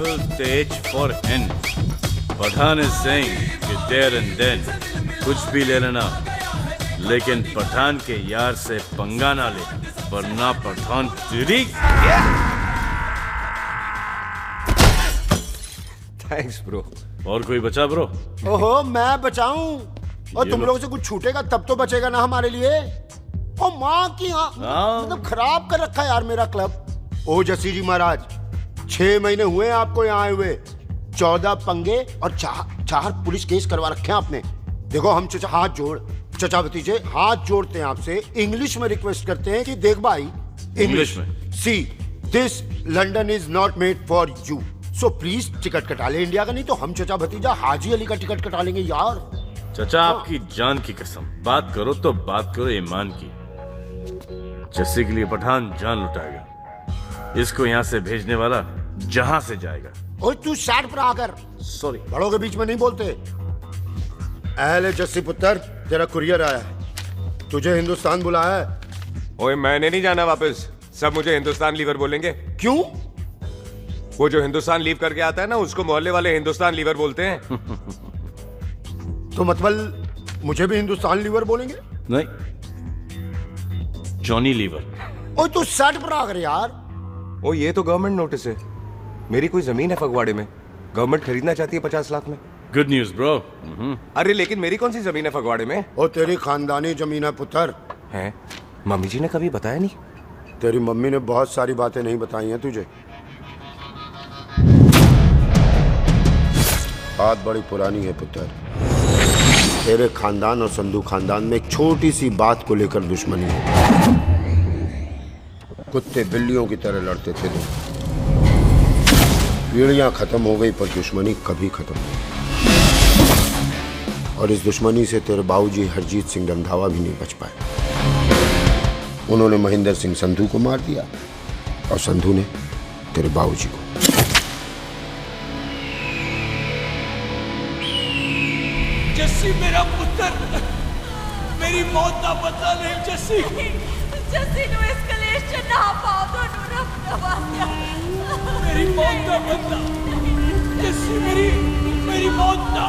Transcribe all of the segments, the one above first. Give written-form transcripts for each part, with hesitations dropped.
Rifles the H for Hen. Pathan is saying कि there and then कुछ भी ले लेना, लेकिन पठान के यार से पंगा ना ले, वरना पठान तेरी। Thanks bro. और कोई बचा ब्रो? ओहो मैं बचाऊं? और तुम लोगों से कुछ छूटेगा तब तो बचेगा ना हमारे लिए। ओ माँ की मतलब खराब कर रखा है यार मेरा क्लब। ओ जसी जी महाराज, 6 महीने हुए आपको यहाँ आए हुए, 14 पंगे और 4 पुलिस केस करवा रखे हैं आपने। देखो हम चचा हाथ जोड़, चचा भतीजे हाथ जोड़ते हैं आपसे, इंग्लिश में रिक्वेस्ट करते हैं कि देख भाई, इंग्लिश में see this London is not made for you, so please ticket कटा ले इंडिया का, नहीं तो हम चचा भतीजा हाजी अली का टिकट कटा लेंगे यार। चचा आपकी जान की कसम, बात करो तो बात करो ईमान की। जस्सी के लिए पठान जान लुटाएगा, इसको यहाँ से भेजने वाला जहां से जाएगा। ओए तू साइड पर आकर, सॉरी बड़ों के बीच में नहीं बोलते। अहले जस्सी पुत्र, तेरा कुरियर आया है, तुझे हिंदुस्तान बुलाया है। ओए मैंने नहीं जाना वापस, सब मुझे हिंदुस्तान लीवर बोलेंगे। क्यों? वो जो हिंदुस्तान लीव करके आता है ना, उसको मोहल्ले वाले हिंदुस्तान लीवर बोलते हैं। तो मतलब मुझे भी हिंदुस्तान लीवर बोलेंगे? नहीं, जॉनी लीवर। ओए तू साइड पर आकर यार। ओ ये तो गवर्नमेंट नोटिस है, मेरी कोई जमीन है फगवाड़े में, गवर्नमेंट खरीदना चाहती है 50 लाख में। Good news bro. अरे लेकिन मेरी कौन सी जमीन है फगवाड़े में? ओ तेरी खानदानी जमीन है पुत्र। है? मम्मी जी ने कभी बताया नहीं? तेरी मम्मी ने बहुत सारी बातें नहीं बताई हैं तुझे। बात बड़ी पुरानी है पुत्र, तेरे खानदान और संधू खानदान में एक छोटी सी बात को लेकर दुश्मनी है। कुत्ते बिल्लियों की तरह लड़ते थे लोग, पीढ़ियां खत्म हो गई पर दुश्मनी कभी खत्म नहीं। और इस दुश्मनी से तेरे बाबूजी हरजीत सिंह रंधावा भी नहीं बच पाए। उन्होंने महेंद्र सिंह संधू को मार दिया और संधू ने तेरे बाबूजी को। जस्सी मेरा पुत्र, मेरी मौत का बदला ले जस्सी। जस्सी नु इस कलेश च ना पाओ दोनों रब नवाज़िया। मेरी मौत का बदला जस्सी, मेरी मौत का।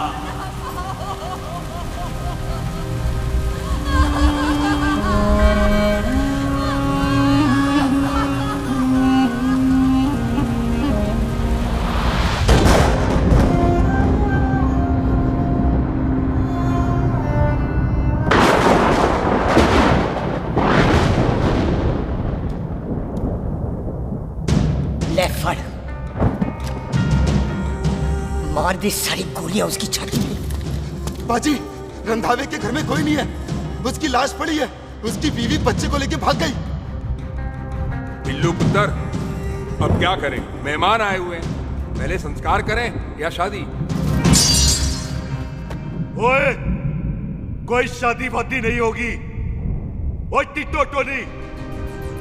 मार दी सारी गोलियां उसकी छाती में। बाजी, रंधावे के घर में कोई नहीं है, उसकी लाश पड़ी है, उसकी बीवी बच्चे को लेके भाग गई। बिल्लू पुत्र, अब क्या करें? मेहमान आए हुए हैं, पहले संस्कार करें या शादी? ओए, कोई शादी वादी नहीं होगी। ओए टिट्टो टोनी,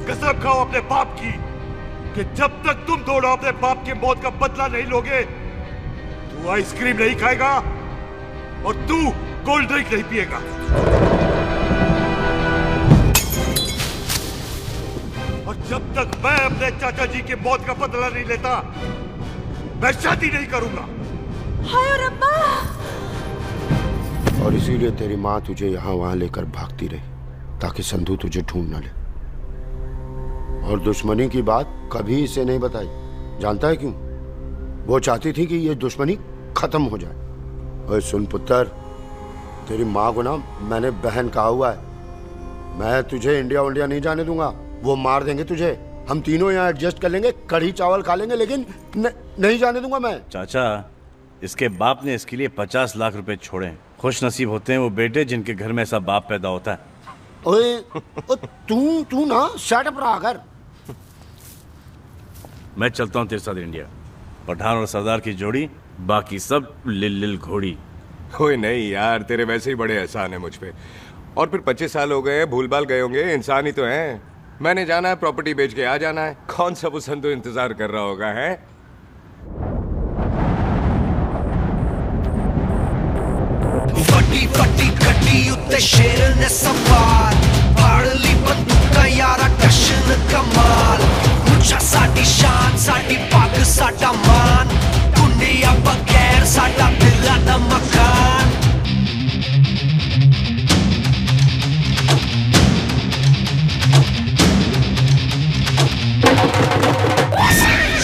कसम खाओ अपने बाप की कि जब तक तुम दोनों अपने बाप की मौत का बदला नहीं लोगे, तू आइसक्रीम नहीं खाएगा और तू कोल्ड ड्रिंक नहीं पिएगा। और जब तक मैं अपने चाचा जी की मौत का बदला नहीं लेता, मैं शादी नहीं करूंगा। हाय रब्बा! और इसीलिए तेरी माँ तुझे यहाँ वहां लेकर भागती रही, ताकि संधू तुझे ढूंढ न ले। और दुश्मनी की बात कभी इसे नहीं बताई, जानता है क्यों? वो चाहती थी कि ये दुश्मनी खत्म हो जाए। और सुन पुत्र, तेरी माँ को ना मैंने बहन कहा हुआ है, मैं तुझे इंडिया नहीं जाने दूंगा। वो मार देंगे तुझे, हम तीनों यहाँ एडजस्ट कर लेंगे, कढ़ी चावल खा लेंगे, लेकिन नहीं जाने दूंगा मैं। चाचा, इसके बाप ने इसके लिए 50 लाख रुपए छोड़े हैं। खुश नसीब होते हैं वो बेटे जिनके घर में ऐसा बाप पैदा होता है। ओए, तू ना शट अप रहा कर। मैं चलता हूँ तेरे साथ इंडिया। पठान और सरदार की जोड़ी, बाकी सब लिल घोड़ी। कोई नहीं यार, तेरे वैसे ही बड़े एहसान है मुझ पे। और फिर 25 साल हो गए, भूल भाल गए होंगे, इंसान ही तो हैं। मैंने जाना है, प्रॉपर्टी बेच के आ जाना है। कौन सा वो संधू इंतजार कर रहा होगा? है फटी फटी गड्डी उत्ते शेर ने सवार, फाड़ ली बंदूक यारा, टशन कमाल। साडी शान साडी पग साडा मान दुनिया बगैर साडा दिला दा मकान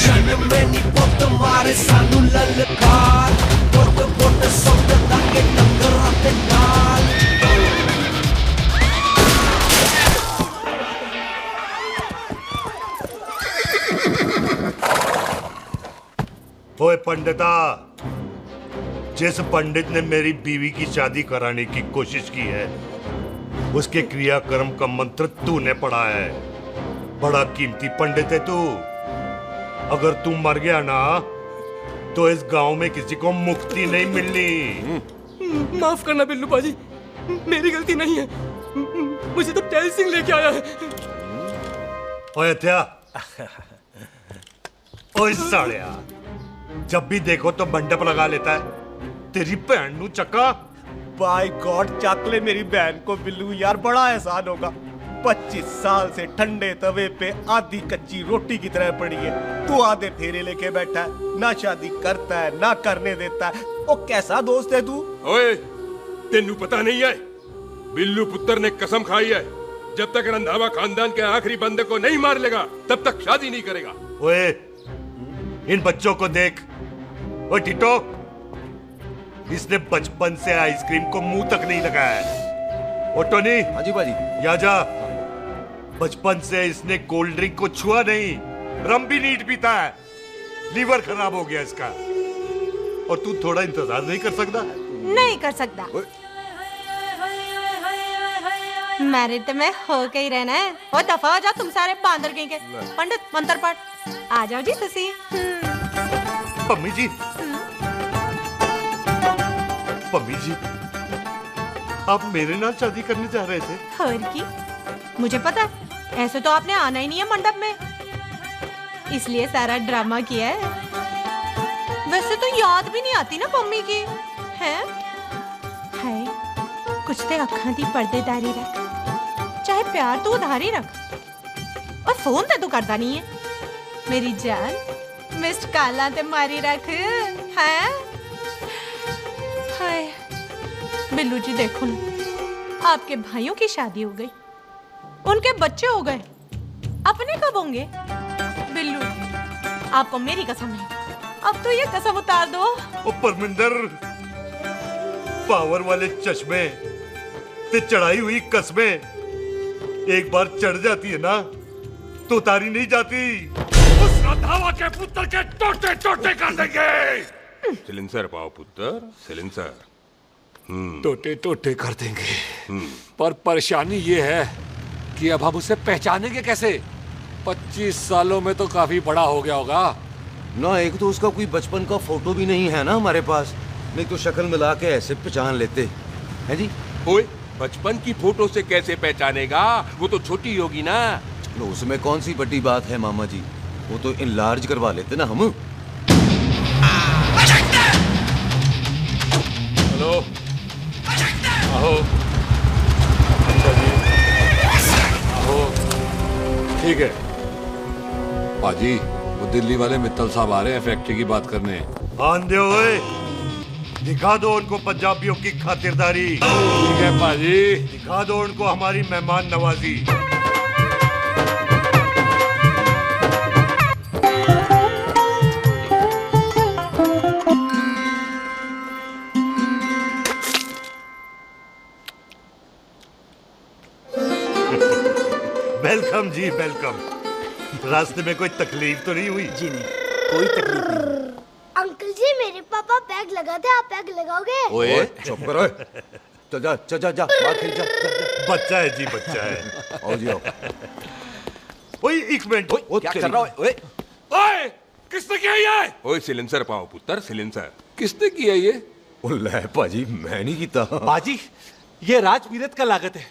जन्म में नी पुत मारे सानू ललकार पुट पुट सुट ताके टंगरा ते नाल ओए पंडिता, जिस पंडित ने मेरी बीवी की शादी कराने की कोशिश की है उसके क्रियाकर्म का मंत्र तूने पढ़ा है। बड़ा कीमती पंडित है तू। अगर तू मर गया ना तो इस गांव में किसी को मुक्ति नहीं मिलनी। माफ करना बिल्लू बाजी, मेरी गलती नहीं है। मुझे तो टैल सिंह लेके आया है। ओए हत्या, ओए सालिया, जब भी देखो तो मंडप लगा लेता है। तेरी बहन नू चक्का। बाय गॉड, चक ले मेरी बहन को बिल्लू यार, बड़ा एहसान होगा। 25 साल से ठंडे तवे पे आधी कच्ची रोटी की तरह पड़ी है। तू आधे फेरे लेके बैठा है, ना शादी करता है ना करने देता है। ओ कैसा दोस्त है तू? ओए, तेनू पता नहीं है, बिल्लू पुत्र ने कसम खाई है जब तक रंधावा खानदान के आखिरी बंदे को नहीं मार लेगा तब तक शादी नहीं करेगा। ओए, इन बच्चों को देख। ओए टिटो, इसने बचपन से आइसक्रीम को मुंह तक नहीं लगाया है। ओ टोनी। हाँ जी बाजी। या जा। बचपन से इसने कोल्ड ड्रिंक को छुआ नहीं, रम भी नीट पीता है। लीवर खराब हो गया इसका। और तू थोड़ा इंतजार नहीं कर सकता? नहीं कर सकता। मैरिड में हो के ही रहना है। और दफा हो जाओ तुम सारे बांदर कहीं के। पंडित मंत्र पढ़। आ जाओ जी तुसी। पम्मी जी, पम्मी जी, आप मेरे नाल शादी करने जा रहे थे? और की मुझे पता है, ऐसे तो आपने आना ही नहीं है मंडप में, इसलिए सारा ड्रामा किया है। वैसे तो याद भी नहीं आती ना पम्मी की है। हाय, कुछ ते अखां दी पर्देदारी रख, चाहे प्यार तो उधारी रख, और फोन ते तू करता नहीं है। मेरी जान मिस्ड काला ते मारी रख है। हाय बिल्लू जी, देखो ना, आपके भाइयों की शादी हो गई, उनके बच्चे हो गए, अपने कब होंगे? बिल्लू, आपको मेरी कसम है, अब तो ये कसम उतार दो। ओ परमिंदर, पावर वाले चश्मे ते चढ़ाई हुई कस्में एक बार चढ़ जाती है ना तो उतारी नहीं जाती। उस रंधावा के पुत्र के टोटे टोटे कर देंगे। सिलेंसर पाओ पुत्र, सिलेंसर। टोटे टोटे कर देंगे, पर परेशानी ये है कि अब हम उसे पहचानेंगे कैसे? 25 सालों में तो काफी बड़ा हो गया होगा ना। एक तो उसका कोई बचपन का फोटो भी नहीं है ना हमारे पास, नहीं तो शक्ल मिला के ऐसे पहचान लेते हैं जी। ओए, बचपन की फोटो से कैसे पहचानेगा? वो तो छोटी होगी ना। लो, उसमें कौन सी बड़ी बात है मामा जी, वो तो इनलार्ज करवा लेते ना हम। हेलो, आओ। अच्छा जी, आओ। ठीक है पाजी, वो दिल्ली वाले मित्तल साहब आ रहे हैं फैक्ट्री की बात करने। आंधे ओए, दिखा दो उनको पंजाबियों की खातिरदारी। ठीक है पाजी, दिखा दो उनको हमारी मेहमान नवाजी। वेलकम जी, वेलकम। रास्ते में कोई तकलीफ तो नहीं हुई? जी नहीं, कोई तकलीफ नहीं। अंकल जी, मेरे पापा पैग लगाते, आप पैग लगाओगे? ओए चुप करो। चल जा चल जा जा, बाहर खेल जा। बच्चा है जी, बच्चा है। आओ जी आओ। ओए एक मिनट, क्या कर रहा है? ओए ओए, किसने किया ये? ओए सिलेंसर पाओ पुत्र, सिलेंसर। किसने किया ये? ले पाजी, मैं नहीं कीता। बाजी, ये राजवीरत का लागत है,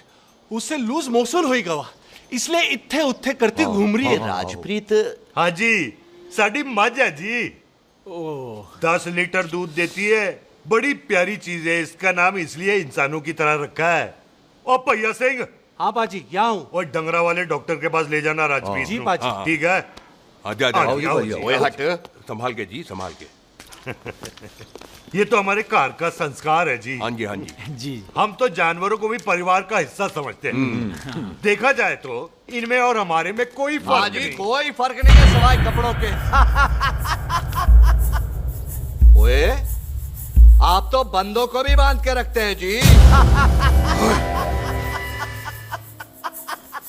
उससे लूज मोशन होएगा वा, इसलिए इत्थे उत्थे करती घूम रही है। राजप्रीत? हाँ जी, साडी मझ है जी। 10 लीटर दूध देती है, बड़ी प्यारी चीज है। इसका नाम इसलिए इंसानों की तरह रखा है। और भैया सिंह। हाँ बाजी, यहाँ हूँ। और डंगरा वाले डॉक्टर के पास ले जाना राजप्रीत। जी बाजी। ठीक है। आजा ओए हट, संभाल के जी, संभाल के। ये तो हमारे कार का संस्कार है जी। हाँ जी, हाँ जी। जी हम तो जानवरों को भी परिवार का हिस्सा समझते हैं। देखा जाए तो इनमें और हमारे में कोई फर्क नहीं। कोई फर्क नहीं है सिवाय कपड़ों के। ओए, आप तो बंदों को भी बांध के रखते हैं जी।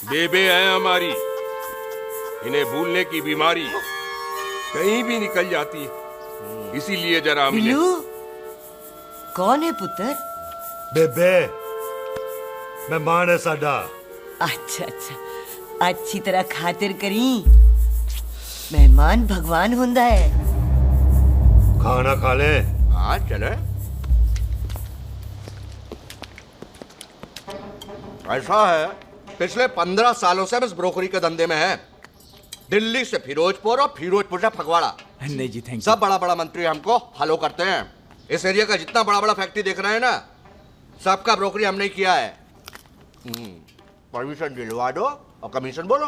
बेबे है हमारी, इन्हें भूलने की बीमारी कहीं भी निकल जाती है, इसीलिए जरा बिल्लू, कौन है पुत्र? बेबे मेहमान है साडा। अच्छा अच्छा, अच्छी तरह खातिर करी। मेहमान भगवान हुंदा है। खाना खा ले। हाँ चले। ऐसा है, पिछले 15 सालों से हम इस ब्रोकरी के धंधे में हैं। दिल्ली से फिरोजपुर और फिरोजपुर से फगवाड़ा। नहीं जी, थैंक सब बड़ा बड़ा मंत्री हमको फॉलो करते हैं। इस एरिया का जितना बड़ा बड़ा फैक्ट्री देख रहे हैं ना, सबका ब्रोकरी हमने ही किया है। परमिशन दिलवा दो और कमीशन बोलो।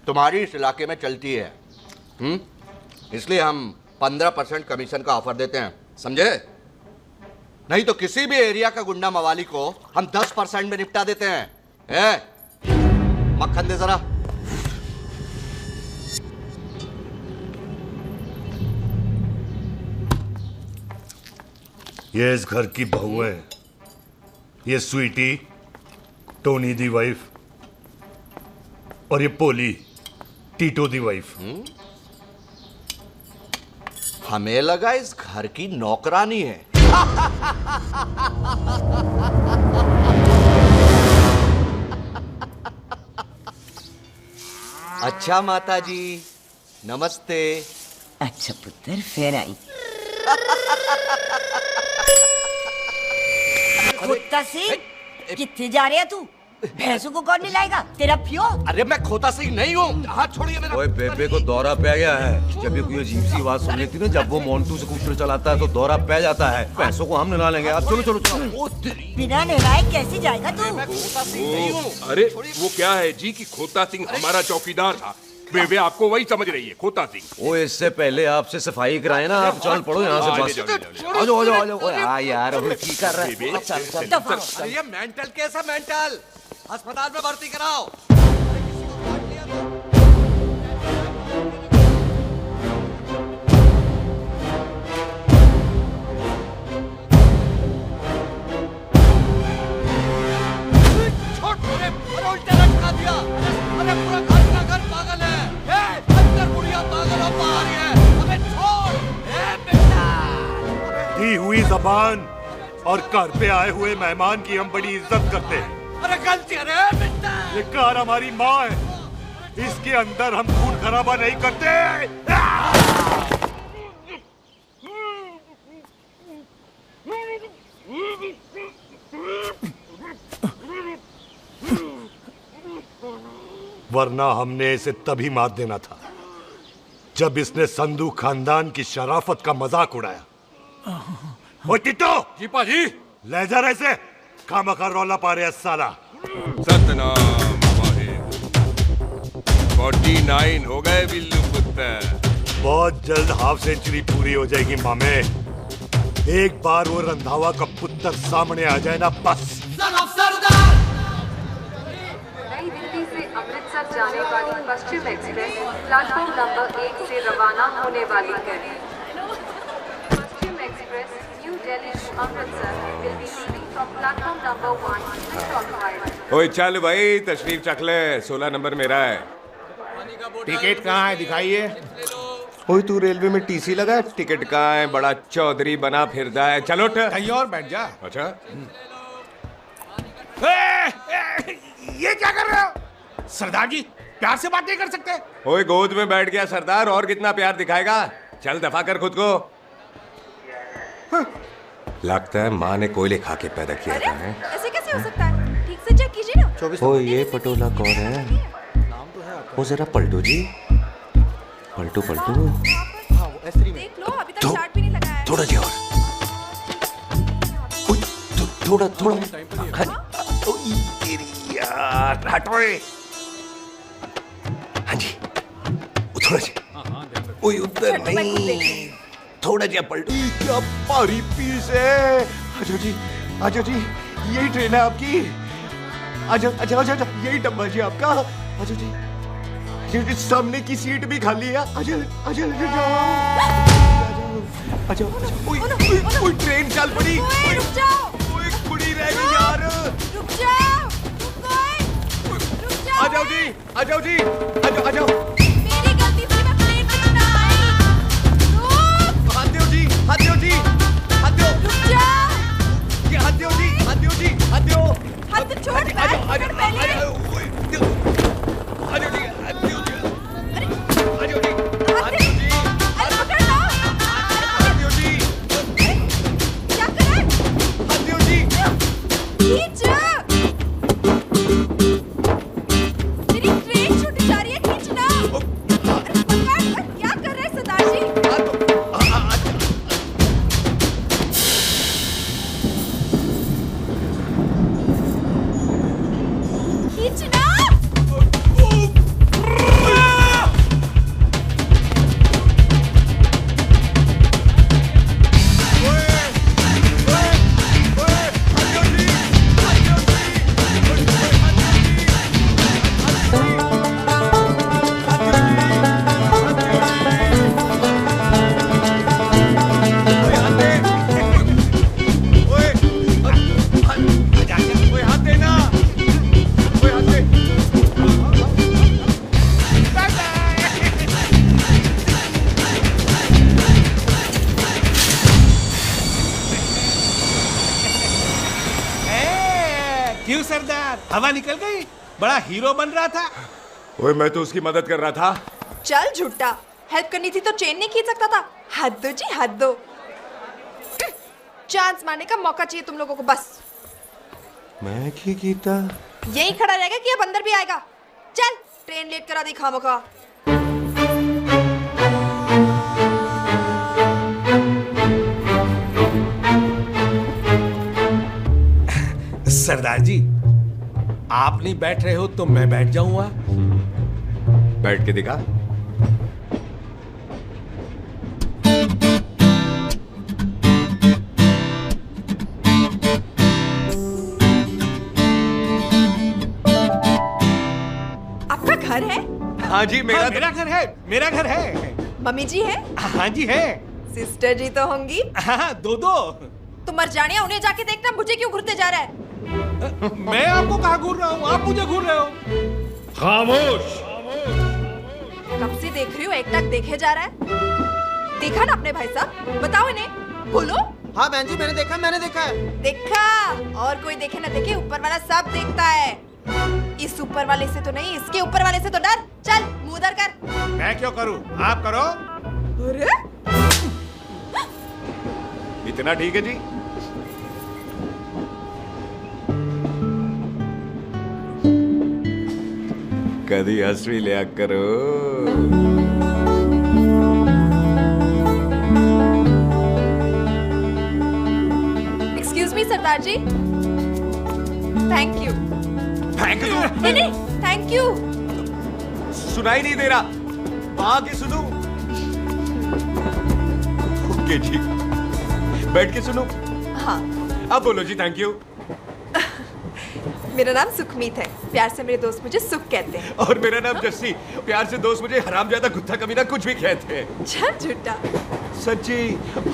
तुम्हारी इस इलाके में चलती है, इसलिए हम 15% कमीशन का ऑफर देते हैं, समझे? नहीं तो किसी भी एरिया का गुंडा मवाली को हम 10% में निपटा देते हैं। मक्खन दे जरा। ये इस घर की बहू है, ये स्वीटी, टोनी दी वाइफ, और ये पोली, टीटो दी वाइफ। हमें लगा इस घर की नौकरानी है। अच्छा माता जी, नमस्ते। अच्छा पुत्र, फिर आई। कुत्ता सिंह, कितने जा रहे है तू? भैंसों को कौन निलाएगा? तेरा पियो? अरे मैं खोता सिंह नहीं हूँ, हाथ छोड़िए मेरा। ओए बेबे को दौरा पै गया है। जब भी कोई अजीब सी आवाज सुन लेती ना, जब वो मोंटू स्कूटर चलाता है तो दौरा पै जाता है। भैंसों को हम निला लेंगे। अब चलो चलो चलो। बिना नहलाए कैसे जाएगा तू? अरे वो क्या है जी कि खोता सिंह हमारा चौकीदार था। बेबे आपको वही समझ रही है, खोता सिंह। ओ, इससे पहले आपसे सफाई कराए ना, आप चल पड़ो यहाँ से बस। आ जाओ आ जाओ आ जाओ। हाँ यार, अभी की कर रहा है? चल ये मेंटल केस है, मेंटल। अस्पताल में भर्ती कराओ। उल्टे लटका दिया। अरे पूरा घर का घर पागल है। अंदर बुढ़िया पागल और बाहर है। अबे छोड़। बेटा। दी हुई जबान और घर पे आए हुए मेहमान की हम बड़ी इज्जत करते हैं। अरे गलती है रे बेटा। ये कार हमारी माँ है, इसके अंदर हम खून खराबा नहीं करते। वरना हमने इसे तभी मार देना था जब इसने संधू खानदान की शराफत का मजाक उड़ाया। ओ टिट्टो जी पाजी, ले जा रहे से खामखा रौला पा रहे साला। सतनाम 49 हो गए बिल्लू पुत्र। बहुत जल्द हाफ सेंचुरी पूरी हो जाएगी मामे। एक बार वो रंधावा का पुत्र सामने आ जाए ना, बस। नई दिल्ली से अमृतसर जाने वाली पश्चिम एक्सप्रेस प्लेटफॉर्म नंबर 1 से रवाना होने वाली है। Paschim express new Delhi to Amritsar will be leaving from platform number 1 to Stockholm। ओए चल भाई, तशरीफ चख ले। 16 नंबर मेरा है। टिकट कहाँ है, दिखाइए। ओए तू रेलवे में टीसी लगा, टिकट कहाँ है? बड़ा चौधरी बना फिरता है। चलो कहीं और बैठ जा। अच्छा, ये क्या कर रहे हो? सरदार जी, प्यार से बात नहीं कर सकते? ओए गोद में बैठ गया सरदार, और कितना प्यार दिखाएगा? चल दफा कर खुद को। लगता है माँ ने कोयले खा के पैदा किया था। ऐसे कैसे हो सकता है? ठीक से चेक कीजिए ना। ओ ये पटोला कौन है? वो जरा पलटू जी, पलटू पलटू। देख लो, अभी तक चार्ट भी नहीं लगा है। थोड़ा जी और। थोड़ा थोड़ा। यार हटो। हाँ जी, थोड़ा सा ओए उधर नहीं, थोड़ा जा पलटो। क्या भारी पीस है। आ जाओ जी, यही ट्रेन है आपकी। आ जाओ, यही डब्बा जी आपका। आ जाओ जी, सामने की सीट भी खाली है। आ जाओ। ओए ट्रेन चल पड़ी। रुक जाओ। ओए कुड़ी रह गई यार। रुक जाओ। आ जाओ जी। आ जाओ। मेरी गलती से मैं प्लेन में ना आई। रुक। हाथ दो जी। रुक जाओ। हाथ दो जी। हाथ छोड़। मेरी ट्रेन छूट जा रही है, खींचना। अरे क्या कर रहे हैं सरदार जी? खींचना। क्यों सरदार, हवा निकल गई? बड़ा हीरो बन रहा था। ओए मैं तो उसकी मदद कर रहा था। चल झूठा, हेल्प करनी थी तो चेन नहीं खींच सकता था। हद दो जी, हद दो। चांस मारने का मौका चाहिए तुम लोगों को बस। मैं की कीता? यही खड़ा रहेगा कि अब अंदर भी आएगा? चल ट्रेन लेट करा दी खामखा। सरदार जी, आप नहीं बैठ रहे हो तो मैं बैठ जाऊंगा। बैठ के दिखा। आपका घर है? हाँ जी, मेरा घर है। मम्मी जी है? हाँ जी है। सिस्टर जी तो होंगी? हाँ, दो। तुम मर जाने, उन्हें जाके देखना मुझे क्यों घूरते जा रहा है। मैं आपको कहाँ घूर रहा हूँ, आप मुझे घूर रहे हो। खामोश। कब से देख रही हो, एकटक देखे जा रहा है। देखा ना अपने भाई साहब, बताओ इन्हें, बोलो। हाँ बहन जी, मैंने देखा है। देखा? और कोई देखे ना देखे, ऊपर वाला सब देखता है। इस ऊपर वाले से तो नहीं, इसके ऊपर वाले से तो डर। चल मुंह उधर कर। मैं क्यों करूँ, आप करो। अरे इतना ठीक है जी। कभी हंसवी लिया करो। Excuse me Sardar ji. Thank you. नहीं, थैंक यू। सुनाई नहीं दे रहा, वहां के सुनो। ओके जी, बैठ के सुनो। हाँ। अब बोलो जी थैंक यू। मेरा नाम सुखमीत है, प्यार से मेरे दोस्त मुझे सुख कहते हैं। और मेरा नाम जस्सी, प्यार से दोस्त मुझे हरामजादा, कुत्ता कमीना कुछ भी कहते हैं। चल झूठा। सच्ची।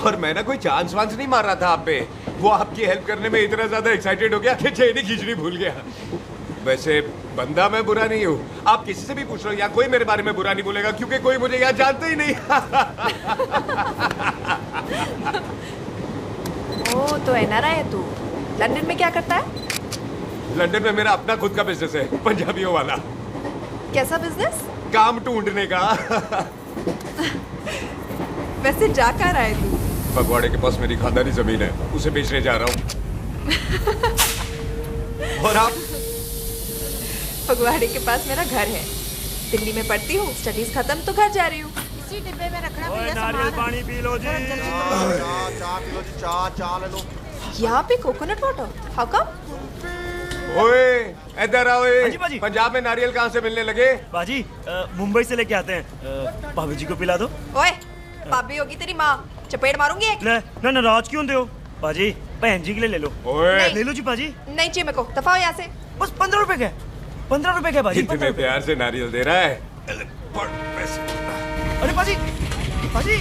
और मैं ना कोई चांस वांस नहीं मार रहा था आप पे, वो आपकी हेल्प करने में इतना ज्यादा एक्साइटेड हो गया कि चेन ही खींचनी भूल गया। वैसे बंदा मैं बुरा नहीं हूँ, आप किसी से भी पूछ लो, यहाँ कोई मेरे बारे में बुरा नहीं बोलेगा क्योंकि कोई मुझे यहाँ जानता ही नहीं। ओ तो एनआरआई है तू। लंदन में क्या करता है? लंदन में मेरा अपना खुद का बिजनेस है, पंजाबियों वाला। कैसा बिजनेस? काम ढूंढने का। वैसे जा कहाँ रहा है तू? फगवाड़े के पास मेरी खानदानी जमीन है, उसे बेचने जा रहा हूँ। और आप? फगवाड़े के पास मेरा घर है, दिल्ली में पढ़ती हूँ, स्टडीज खत्म तो घर जा रही हूँ। इसी डिब्बे में रखना भैया। नारियल पानी पी लो जी। चाय पी लो जी, चाय ले लो। यहाँ पे कोकोनट वाटर? How come? ओए इधर आओ। हाँ जी बाजी। पंजाब में नारियल कहाँ से मिलने लगे? बाजी मुंबई से लेके आते हैं। भाभी जी को पिला दो। ओए भाभी होगी तेरी माँ, चपेट मारूंगी एक। ले ना नाराज क्यों दे हो बाजी, बहन जी के लिए ले लो। ओए ले लो जी बाजी। नहीं चाहिए मेरे को, दफा हो यहाँ से। बस 15 रुपए के, 15 रुपए के बाजी। इतने प्यार से नारियल दे रहा है। अरे बाजी बाजी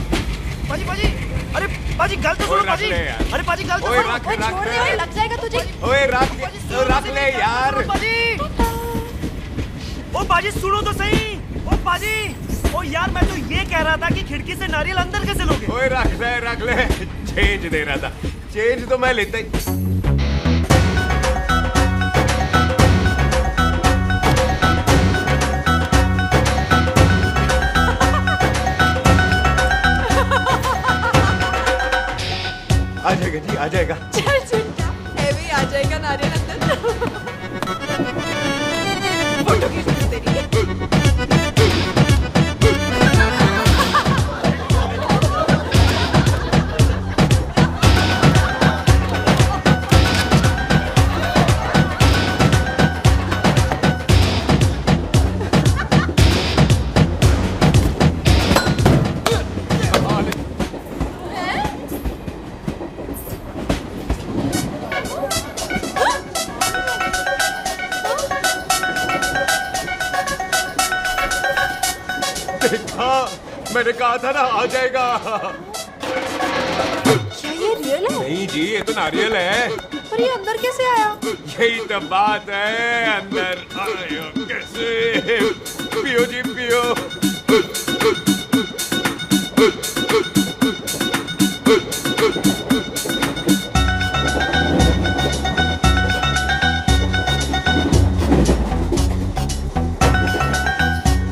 बाजी बाजी, अरे बाजी गलत सुनो बाजी। अरे बाजी गलत ओए रख छोड़ दे, ओए लग जाएगा तुझे। ओए रख ले यार। बाजी ओ बाजी सुनो तो सही। ओ बाजी ओ यार, मैं तो ये कह रहा था कि खिड़की से नारियल अंदर कैसे लोगे? ओए रख ले। चेंज दे रहा था, चेंज तो मैं लेता ही। आ जाएगा जी, आ जाएगा। चल झूठा, भी आ जाएगा नारियल अंदर। फोटो खींच ली तेरी। मैंने कहा था ना आ जाएगा। क्या ये रियल है? नहीं जी, ये तो नारियल है। पर ये अंदर कैसे आया? यही तो बात है, अंदर आया कैसे? पियो जी पियो।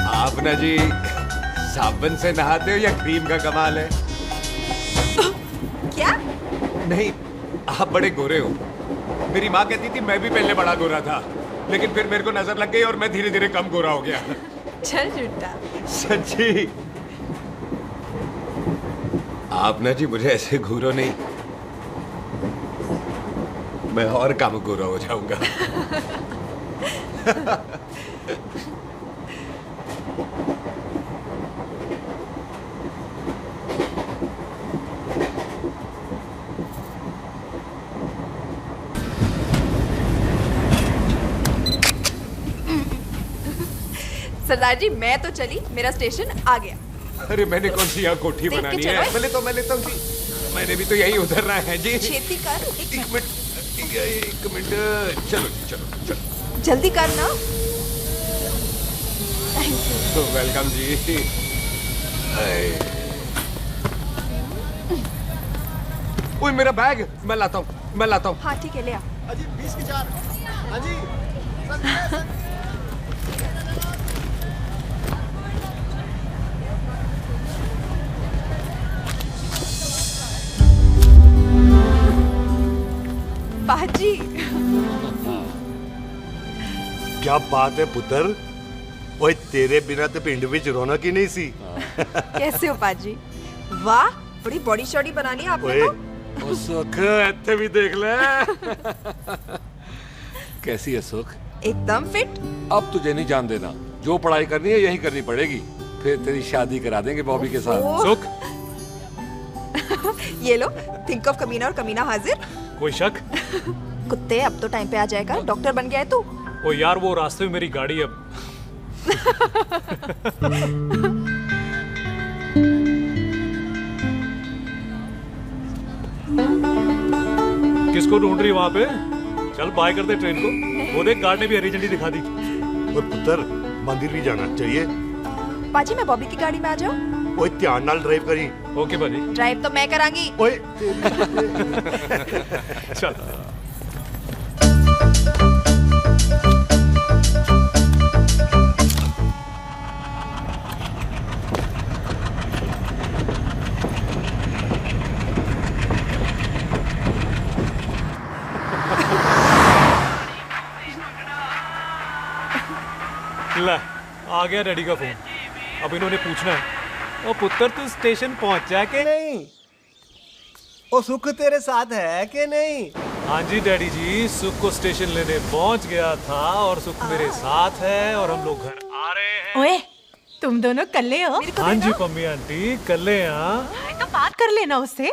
आप ना जी साबुन से नहाते हो या क्रीम का कमाल है? क्या? नहीं, आप बड़े गोरे हो। मेरी माँ कहती थी मैं भी पहले बड़ा गोरा था, लेकिन फिर मेरे को नजर लग गई और मैं धीरे धीरे कम गोरा हो गया। चल झूठा। सच्ची? आप ना जी मुझे ऐसे घूरो नहीं, मैं और कम गोरा हो जाऊंगा। सरदार जी मैं तो चली, मेरा स्टेशन आ गया। अरे मैंने कौन सी यहाँ कोठी देख के बनानी चलो। है? मैं लेता हूँ जी, मैंने भी तो यही उतरना है जी। छेती कर। एक मिनट, चलो। जल्दी कर ना। तो वेलकम जी। ओए मेरा बैग, मैं लाता हूँ। हाँ ठीक है, ले आ। अजी 20 की 4। हाँ जी। बाजी क्या बात है पुत्र? ओए तेरे बिना तो पिंड विच रौनक ही नहीं सी। कैसे हो बाजी? वाह बड़ी बॉडी शॉडी बना ली आपने तो। ओ सुख, ऐसे भी देख ले। कैसी है सुख? एकदम फिट। अब तुझे नहीं जान देना, जो पढ़ाई करनी है यही करनी पड़ेगी, फिर तेरी शादी करा देंगे बॉबी के साथ। सुख ये लो, थिंक ऑफ कमीना और कमीना हाजिर। कोई शक? कुत्ते अब तो टाइम पे आ जाएगा, डॉक्टर बन गया है तू। ओ यार वो रास्ते में मेरी गाड़ी अब। किसको ढूंढ रही वहां पे? चल बाय कर दे ट्रेन को। वो देख गार्ड ने भी हरी झंडी दिखा दी। ओए पुत्र मंदिर भी जाना चाहिए। बाजी मैं बॉबी की गाड़ी में आ जाऊं? ओए ध्यान नाल ड्राइव करी। ओके बाजी। ड्राइव तो मैं करांगी। ओए चल। ले आ गया डैडी का फोन। अब इन्होंने पूछना है, ओ पुत्र तू स्टेशन पहुंचा के नहीं? ओ सुख तेरे साथ है कि नहीं? हाँ जी डैडी जी, सुख को स्टेशन लेने पहुंच गया था और सुख मेरे साथ है और हम लोग घर आ रहे हैं। ओए, तुम दोनों कल्ले हो? हाँ जी पम्मी आंटी, कल्ले हैं। तो बात कर लेना उससे।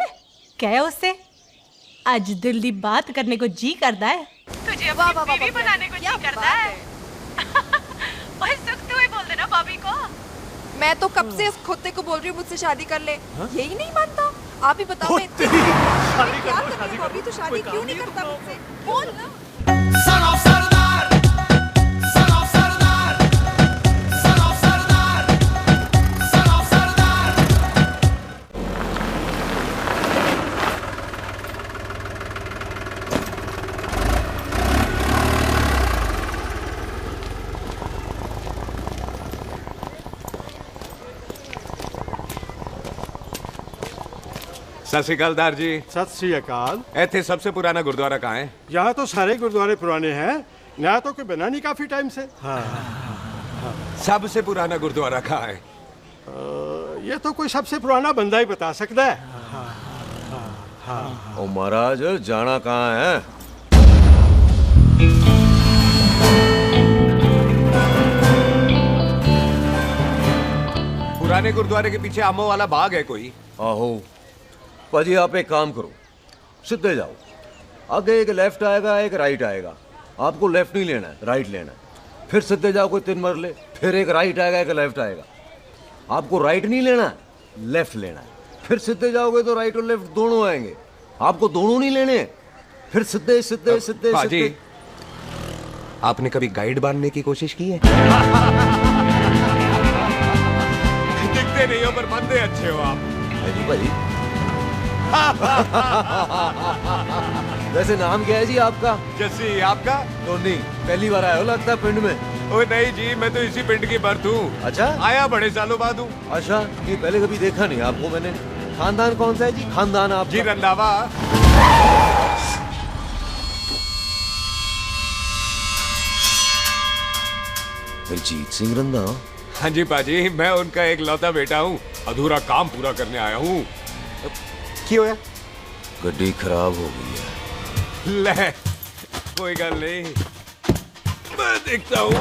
क्या है उससे? आज दिल दी बात करने को जी करता है। तुझे अपनी बीवी बनाने को जी करता है। ओए सुख, तू ही बोल देना भाभी को। मैं तो कब से इस खोते को बोल रही हूँ मुझसे शादी कर ले, यही नहीं मानता। आप ही बताओ मैं शादी क्या कर रही हूँ अभी? तो शादी क्यों नहीं करता मुझसे? बोल ना। सत श्री अकाल दार जी। सत श्री अकाल। ਇੱਥੇ सबसे पुराना गुरुद्वारा कहाँ है? यहाँ तो सारे गुरुद्वारे पुराने हैं, नया तो कोई बना नहीं काफी टाइम से। हाँ, हाँ। सबसे पुराना गुरुद्वारा कहाँ है? ये तो कोई सबसे पुराना बंदा ही बता सकता है। हाँ, हाँ, हाँ। ओ महाराज जाना कहाँ है? पुराने गुरुद्वारे के पीछे आमों वाला बाग है कोई? आहो पाजी, आप एक काम करो, सीधे जाओ। आगे एक लेफ्ट आएगा, एक राइट आएगा। आपको लेफ्ट नहीं लेना है, राइट लेना है। फिर सीधे जाओ कोई 3 मरले, फिर एक राइट आएगा, एक लेफ्ट आएगा। आपको राइट नहीं लेना है, लेफ्ट लेना है। फिर सीधे जाओगे तो राइट और लेफ्ट दोनों आएंगे। आपको दोनों नहीं लेने, फिर सीधे सीधे सीधे पाजी, सीधे। आपने कभी गाइड बनने की कोशिश की है? दिखते नहीं हो पर बंदे अच्छे हो आप। जी भाई। वैसे नाम क्या है जी आपका? जस्सी। आपका? टोनी। पहली बार आए हो लगता है पिंड में। ओए नहीं जी, मैं तो इसी पिंड की बर्थ हूँ। अच्छा, आया बड़े सालों बाद हूँ। अच्छा, ये पहले कभी देखा नहीं आपको मैंने। खानदान कौन सा है जी? खानदान आप जी रंधावा। हरजीत सिंह रंधावा? हाँ जी पाजी, मैं उनका एक लौता बेटा हूँ। अधूरा काम पूरा करने आया हूँ। क्यों है? गड्डी खराब हो गई है। ले, कोई गल नहीं, मैं देखता हूँ।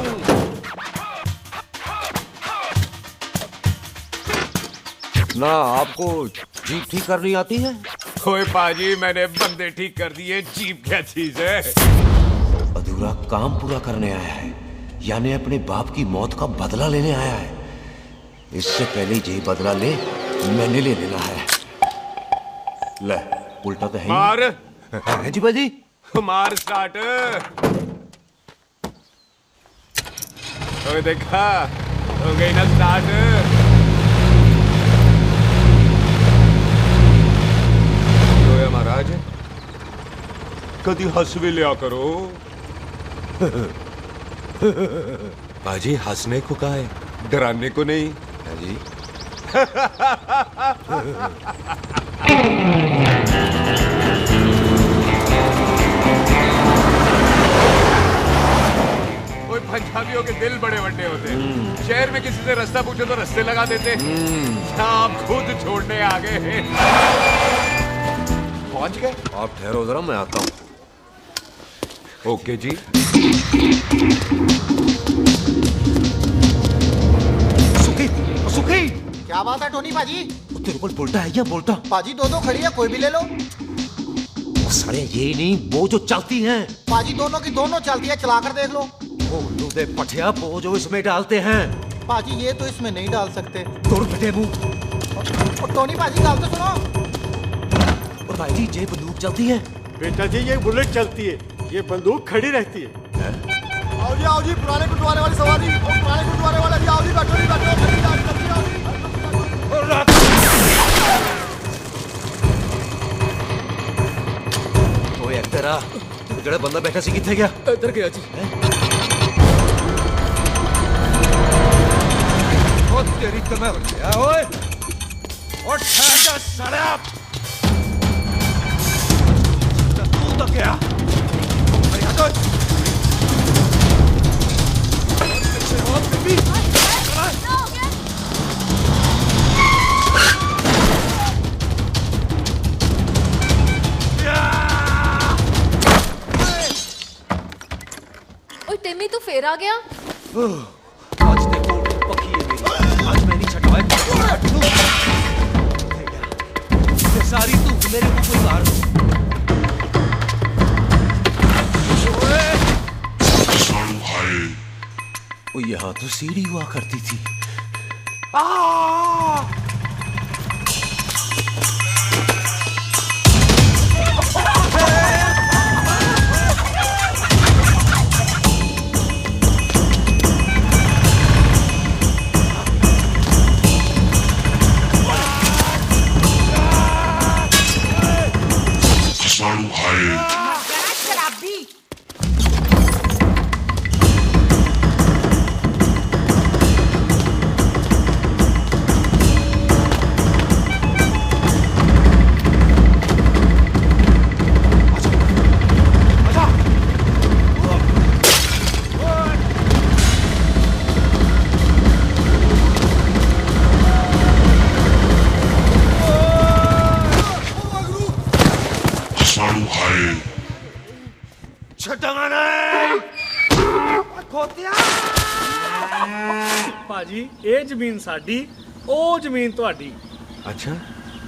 ना आपको जीप ठीक करनी आती है? ओए पाजी, मैंने बंदे ठीक कर दिए, जीप क्या चीज है? अधूरा काम पूरा करने आया है, यानी अपने बाप की मौत का बदला लेने आया है। इससे पहले यही बदला ले मैंने ले लेना है। ले, उल्टा तो है। मार। है जी बाजी। मार स्टार्ट। ओए देखा, हो गई ना स्टार्ट। तो है महाराज, कभी हंस भी लिया करो। बाजी हंसने को कहा है, डराने को नहीं। है जी। ओए पंजाबियों के दिल बड़े बड़े होते हैं। शहर में किसी से रास्ता पूछो तो रास्ते लगा देते। आप खुद छोड़ने आ गए। पहुंच गए? आप ठहरो जरा, मैं आता हूँ। ओके जी। सुखी, सुखी। क्या बात है टोनी पाजी? तेरे को बोलता है या बोलता? पाजी दो खड़ी है, कोई भी ले लो। सारे ये नहीं, वो जो चलती हैं। पाजी दोनों की दोनों चलती है, चला कर देख लो। वो लूदे पठिया, वो जो इसमें डालते हैं। पाजी ये तो इसमें नहीं डाल सकते। तोड़ बेटे मुंह। और टोनी पाजी गाल तो सुनो। और भाई जी ये बंदूक चलती है? बेटा जी ये बुलेट चलती है, ये बंदूक खड़ी रहती है। आओ जी पुराने गुरुद्वारे वाली सवारी। और पुराने गुरुद्वारे वाले भी आओ जी, बैठो जी बैठो। ओए तेरा जड़ा बंदा बैठा सी किथे गया? इधर गया जी। ओ तेरी कमर गया ओए। और ठहर जा साला। तू तो क्या? अरे हटो। तू फिर आ गया? आज देखो पक्की है मेरी, आज मैं नहीं छटवाए सारी तू मेरे को कोई मार ओ यहाँ तो सीढ़ी हुआ करती थी। ਭਾਜੀ ਇਹ ਜ਼ਮੀਨ ਸਾਡੀ ਉਹ ਜ਼ਮੀਨ ਤੁਹਾਡੀ। ਅੱਛਾ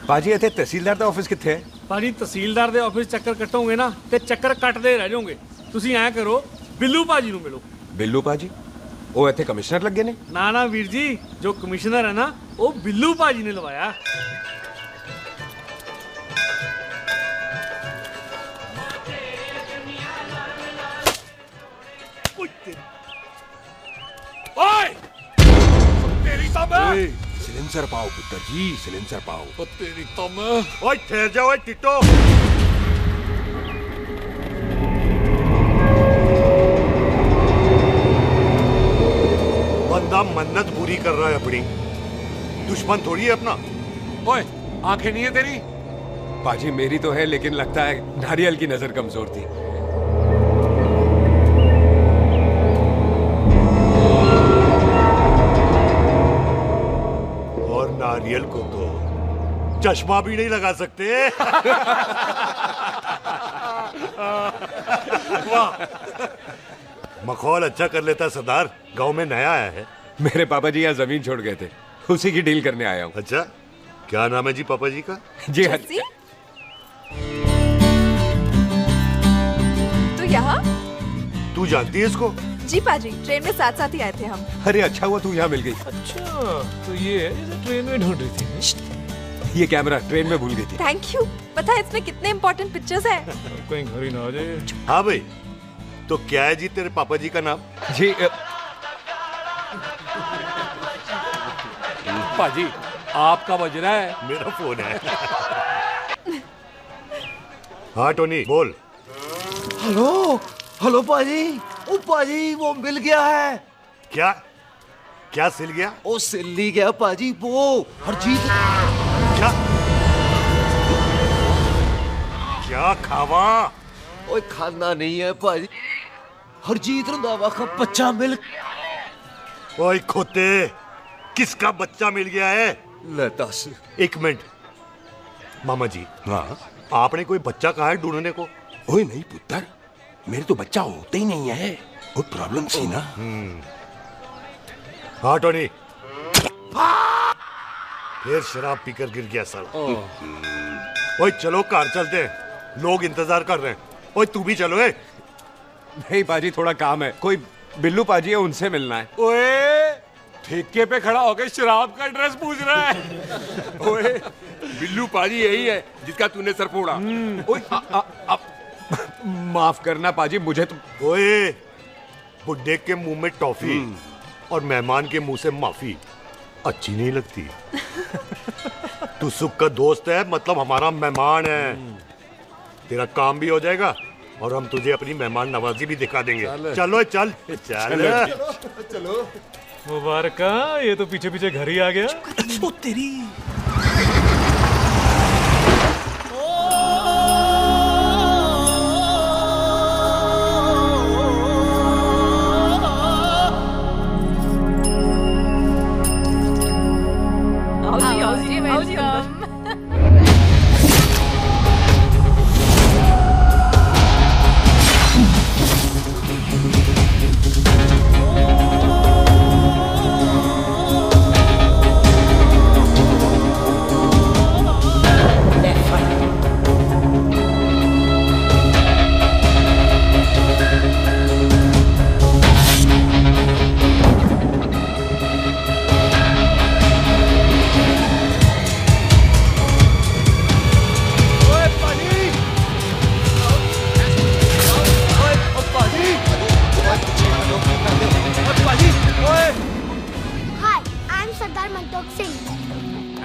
ਭਾਜੀ ਇੱਥੇ ਤਹਿਸੀਲਦਾਰ ਦਾ ਆਫਿਸ ਕਿੱਥੇ ਹੈ? ਭਾਜੀ ਤਹਿਸੀਲਦਾਰ ਦੇ ਆਫਿਸ ਚੱਕਰ ਕੱਟੋਗੇ ਨਾ ਤੇ ਚੱਕਰ ਕੱਟਦੇ ਰਹਿ ਜਾਓਗੇ। ਤੁਸੀਂ ਐਂ ਕਰੋ ਬਿੱਲੂ ਭਾਜੀ ਨੂੰ ਮਿਲੋ। ਬਿੱਲੂ ਭਾਜੀ ਉਹ ਇੱਥੇ ਕਮਿਸ਼ਨਰ ਲੱਗੇ ਨੇ? ਨਾ ਨਾ ਵੀਰ ਜੀ, ਜੋ ਕਮਿਸ਼ਨਰ ਹੈ ਨਾ ਉਹ ਬਿੱਲੂ ਭਾਜੀ ਨੇ ਲਵਾਇਆ। सिलेंसर पाओ पुत्र जी, सिलेंसर पाओ। तेरी तम। ओए ठहर जाओ टिट्टो। बंदा मन्नत पूरी कर रहा है अपनी, दुश्मन थोड़ी है अपना। ओए आंखें नहीं है तेरी? पाजी मेरी तो है, लेकिन लगता है नारियल की नजर कमजोर थी। और नारियल को तो चश्मा भी नहीं लगा सकते। वाह, मखौल अच्छा कर लेता सरदार। गांव में नया आया है। मेरे पापा जी यहाँ जमीन छोड़ गए थे, उसी की डील करने आया हूँ। अच्छा, क्या नाम है जी पापा जी का? जी हाँ। तू यहाँ? तू जानती है इसको? जी पाजी, ट्रेन में साथ साथ ही आए थे हम। अरे अच्छा हुआ तू यहाँ मिल गई। अच्छा तो ये है जिसे ट्रेन में ढूंढ रही थी। ये कैमरा ट्रेन में भूल गई थी। Thank you. पता है इसमें कितने इम्पोर्टेंट पिक्चर्स हैं। कहीं घर ही ना आ जाए। हाँ भाई, तो क्या है जी तेरे पापा जी का नाम? जी पाजी आपका बज रहा है। मेरा फोन है। हाँ टोनी बोल। हेलो हेलो पाजी। ओ पाजी वो मिल गया है। क्या क्या सिल गया? ओ सिल्ली गया पाजी, वो हरजीत। क्या क्या खावा? ओए खाना नहीं है पाजी, हरजीत रंधावा का बच्चा मिल। ओए खोते, किसका बच्चा मिल गया है? ले दस। एक मिनट मामा जी। हाँ आपने कोई बच्चा कहा है ढूंढने को? ओए नहीं पुत्र, मेरे तो बच्चा होता ही नहीं है, वो प्रॉब्लम थी ना। हाँ टोनी, फिर शराब पीकर गिर गया साला। ओए चलो कार चलते हैं, लोग इंतजार कर रहे हैं। ओए तू भी चलो। नहीं पाजी थोड़ा काम है, कोई बिल्लू पाजी है उनसे मिलना है। ओए ठेके पे खड़ा होकर शराब का एड्रेस पूछ रहा है। ओए बिल्लू पाजी यही है जिसका तूने सर फोड़ा। ओए माफ करना पाजी, मुझे तो। ओए बुड्ढे के मुंह में टॉफी और मेहमान के मुंह से माफी अच्छी नहीं लगती। तू सुख का दोस्त है, मतलब हमारा मेहमान है। तेरा काम भी हो जाएगा और हम तुझे अपनी मेहमान नवाजी भी दिखा देंगे। चलो चल चल चलो। मुबारक, ये तो पीछे पीछे घर ही आ गया। ओ तेरी।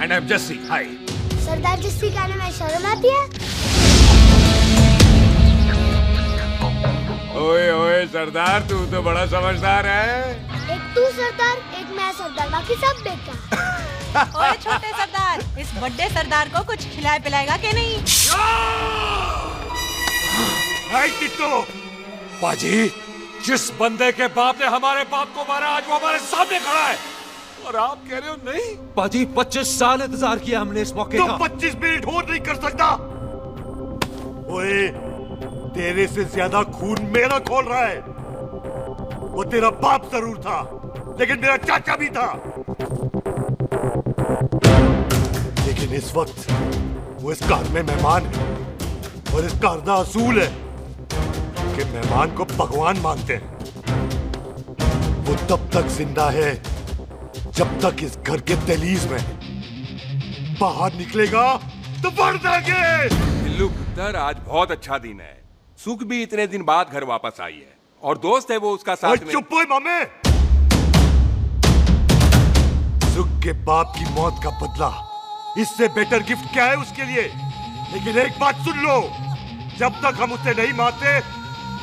And I am Jassi. Hi. Sardar Jassi कहने में शर्म आती है? ओए ओए सरदार, तू तो बड़ा समझदार है। एक तू सरदार, एक मैं सरदार, बाकी सब बेकार। ओए छोटे सरदार, इस बड़े सरदार को कुछ खिलाए पिलाएगा कि नहीं? टिट्टो, पाजी, जिस बंदे के बाप ने हमारे बाप को मारा आज वो हमारे सामने खड़ा है और आप कह रहे हो नहीं? पाजी 25 साल इंतजार किया हमने इस मौके का। 25 मिनट होल्ड नहीं कर सकता। ओए, तेरे से ज्यादा खून मेरा खोल रहा है। वो तेरा बाप जरूर था, लेकिन मेरा चाचा भी था। लेकिन इस वक्त वो इस घर में मेहमान है और इस घर का असूल है कि मेहमान को भगवान मानते हैं। वो तब तक जिंदा है जब तक इस घर के दहलीज में। बाहर निकलेगा तो बढ़ देंगे। बिल्लू पुत्र, आज बहुत अच्छा दिन है। सुख भी इतने दिन बाद घर वापस आई है और दोस्त है वो उसका साथ में। चुप हो मामे। सुख के बाप की मौत का बदला, इससे बेटर गिफ्ट क्या है उसके लिए? लेकिन एक बात सुन लो, जब तक हम उसे नहीं मारते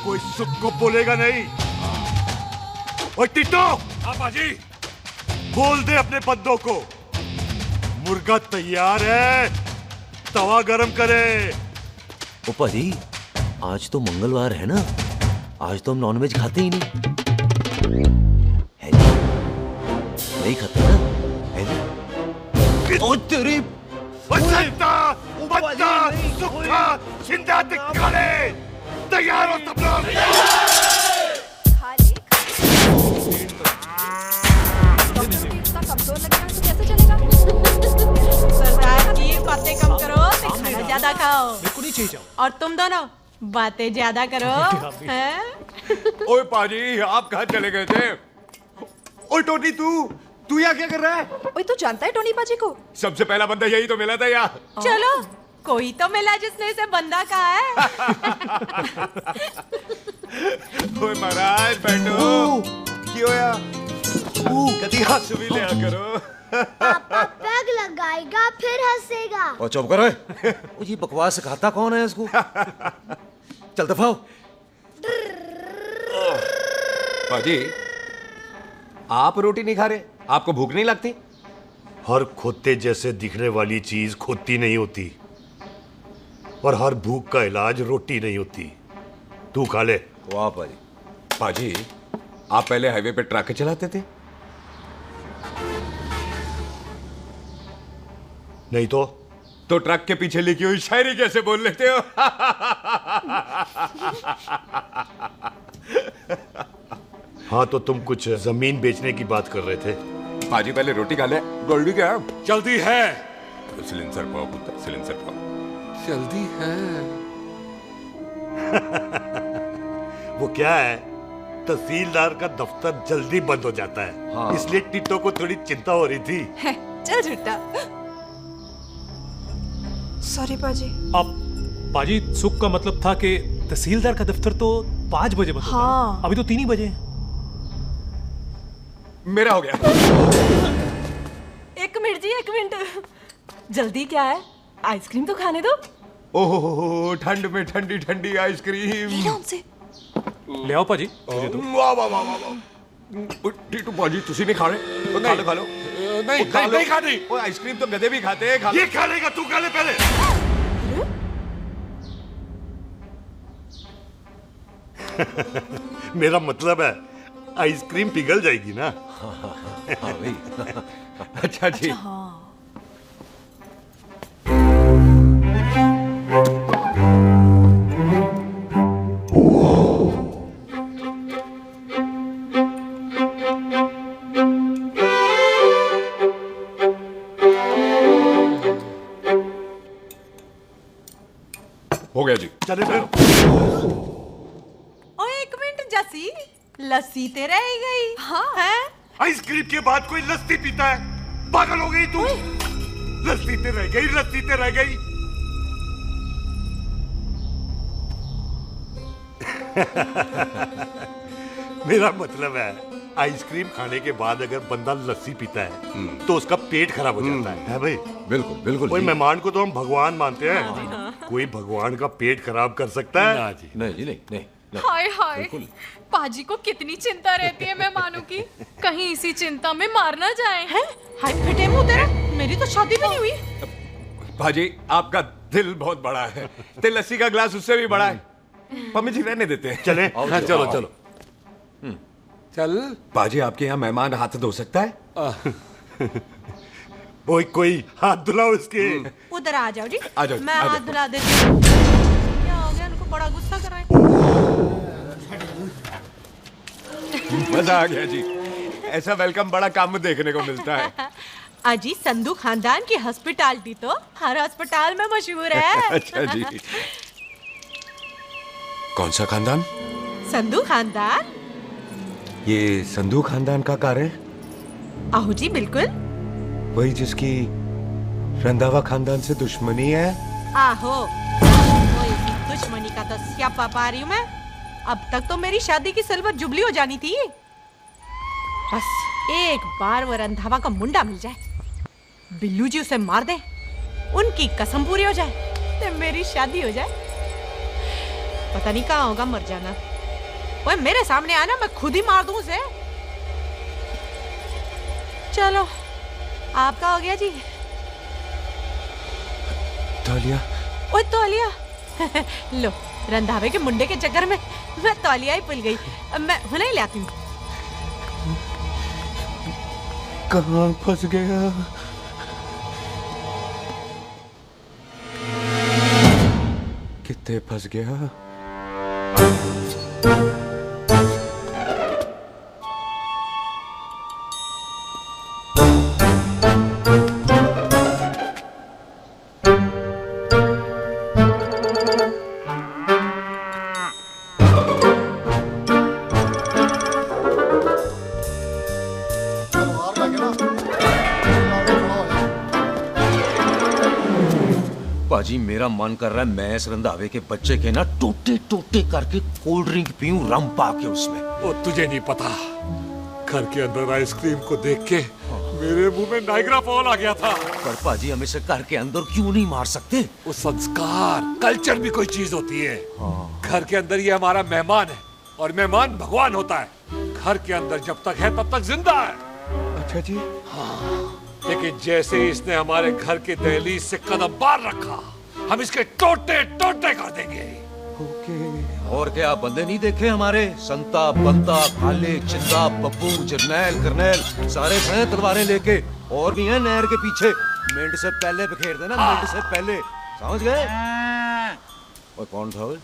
कोई सुख को बोलेगा नहीं। और टिट्टो, पाजी, बोल दे अपने बंदों को मुर्गा तैयार है, तवा गरम करे। ओ पाजी, आज तो मंगलवार है ना, आज तो हम नॉनवेज खाते ही नहीं है जी? नहीं खाते ना, है जी? ओ तेरी तैयार हो सब लोग? कमजोर लग रहा है तो कैसे चलेगा? सरदार की बातें कम करो, खाना ज्यादा खाओ। मेरे को नहीं चाहिए। और तुम दोनों बातें ज्यादा करो। हैं? ओए पाजी, आप कहाँ चले गए थे? ओए टोनी, तू यहाँ क्या कर रहा है? ओए, तू जानता है टोनी पाजी को? सबसे पहला बंदा यही तो मिला था यार। चलो, कोई तो मिला जिसने इसे बंदा कहा है। ओए महाराज बैठो। क्यों यार? कभी हंस भी लिया करो। पापा पैग लगाएगा फिर हंसेगा। और चुप करो। ओ ये बकवास सिखाता कौन है इसको? चल दफाओ। पाजी, आप रोटी नहीं खा रहे? आपको भूख नहीं लगती? हर खोते जैसे दिखने वाली चीज खोती नहीं होती और हर भूख का इलाज रोटी नहीं होती। तू खा ले। वाह पाजी। पाजी, आप पहले हाईवे पे ट्रक चलाते थे? नहीं तो ट्रक के पीछे लिखी हुई शायरी कैसे बोल लेते हो? हाँ, तो तुम कुछ जमीन बेचने की बात कर रहे थे। पाजी पहले रोटी खा ले। जल्दी क्या? जल्दी है। सिलेंसर पाओ पुत्र, सिलेंसर पाओ। जल्दी है। वो क्या है, तहसीलदार का दफ्तर जल्दी बंद हो जाता है। हाँ। इसलिए टिट्टो को थोड़ी चिंता हो रही थी। चल झुट्टा। सॉरी पाजी। अब पाजी, सुख का मतलब था कि तहसीलदार का दफ्तर तो 5 बजे बंद होता है। हाँ। अभी तो 3 ही बजे। मेरा हो गया। एक मिनट जी, एक मिनट। जल्दी क्या है? आइसक्रीम तो खाने दो। ओह, ठंड में ठंडी ठंडी आइसक्रीम। ले आओ पाजी। वाह वाह वाह वाह। टीटू पाजी, तुसी नहीं खा रहे? खा लो, खा लो। नहीं खाती। वो आइसक्रीम तो गधे भी खाते हैं। ये खा लेगा, तू खा ले पहले। मेरा मतलब है आइसक्रीम पिघल जाएगी ना। हाँ भाई। अच्छा जी। हो गया जी। चले फिर। ओ एक मिनट जसी, लस्सी ते रह गई। हाँ है? आइसक्रीम के बाद कोई लस्सी पीता है? पागल हो गई तू? लस्सी ते रह गई, लस्सी ते रह गई। मेरा मतलब है आइसक्रीम खाने के बाद अगर बंदा लस्सी पीता है तो उसका पेट खराब हो जाता है भाई? बिल्कुल बिल्कुल। कोई मेहमान को तो हम भगवान मानते हैं, कोई भगवान का पेट खराब कर सकता है? नहीं जी, नहीं। हाय हाय, पाजी को कितनी चिंता रहती है मेहमानों की, कहीं इसी चिंता में मार ना जाए। हैं? हाय फिटे मुंह तेरा, मेरी तो शादी भी नहीं हुई। भाजी आपका दिल बहुत बड़ा है, ते लस्सी का गिलास उससे भी बड़ा है। मम्मी जी रहने देते हैं। चले? हाँ, चलो चलो चल। बाजी आपके यहाँ मेहमान हाथ धो सकता है? कोई हाथ धुलाओ इसके। उधर आ जाओ जी, आ जाओ, मैं आ हाथ जाओ। धुला देती हूँ। क्या हो गया, उनको बड़ा गुस्सा कर रहे हैं। मजा आ गया जी, ऐसा वेलकम बड़ा काम में देखने को मिलता है। अजी संधू खानदान की हॉस्पिटैलिटी तो हर अस्पताल में मशहूर है। अच्छा जी। कौन सा खानदान? संधू खानदान। ये संधू खानदान का कार है? आहो जी बिल्कुल। वही जिसकी रंधावा खानदान से दुश्मनी है? आहो, वो इसी दुश्मनी का तो स्यापा पा रही हूँ मैं। अब तक तो मेरी शादी की सिल्वर जुबली हो जानी थी। बस एक बार वो रंधावा का मुंडा मिल जाए, बिल्लू जी उसे मार दे, उनकी कसम पूरी हो जाए तो मेरी शादी हो जाए। पता नहीं कहाँ होगा मर जाना। ओए मेरे सामने आना, मैं खुद ही मार दूं उसे। चलो आपका हो गया जी। तौलिया। ओए तौलिया। लो, रंधावे के मुंडे के चक्कर में मैं तौलिया ही भूल गई। मैं हुने ही लाती हूँ। कहाँ फंस गया? कितने फंस गया? पाजी मेरा मन कर रहा है मैं इस रंधावे के बच्चे के ना टोटे टोटे करके कोल्ड ड्रिंक पीऊं, रम पा के उसमें। वो तुझे नहीं पता, घर के अंदर आइसक्रीम को देख के मेरे मुंह में नाइग्रा फॉल आ गया था। पर पाजी हम इसे घर के अंदर क्यों नहीं मार सकते? वो संस्कार कल्चर भी कोई चीज होती है। घर के अंदर ये हमारा मेहमान है और मेहमान भगवान होता है। घर के अंदर जब तक है तब तक जिंदा है। अच्छा जी। लेकिन जैसे ही इसने हमारे घर के दहलीज से कदम बाहर रखा, हम इसके टोटे टोटे कर देंगे। और क्या आप बंदे नहीं देखे हमारे? संता, बंता, खाले, चिंदा, बब्बू, जरनैल, करनैल सारे हैं तलवारें लेके, और भी हैं नहर के पीछे। मिनट से पहले बिखेर देना, मिनट से पहले, समझ गए? और कौन था वो?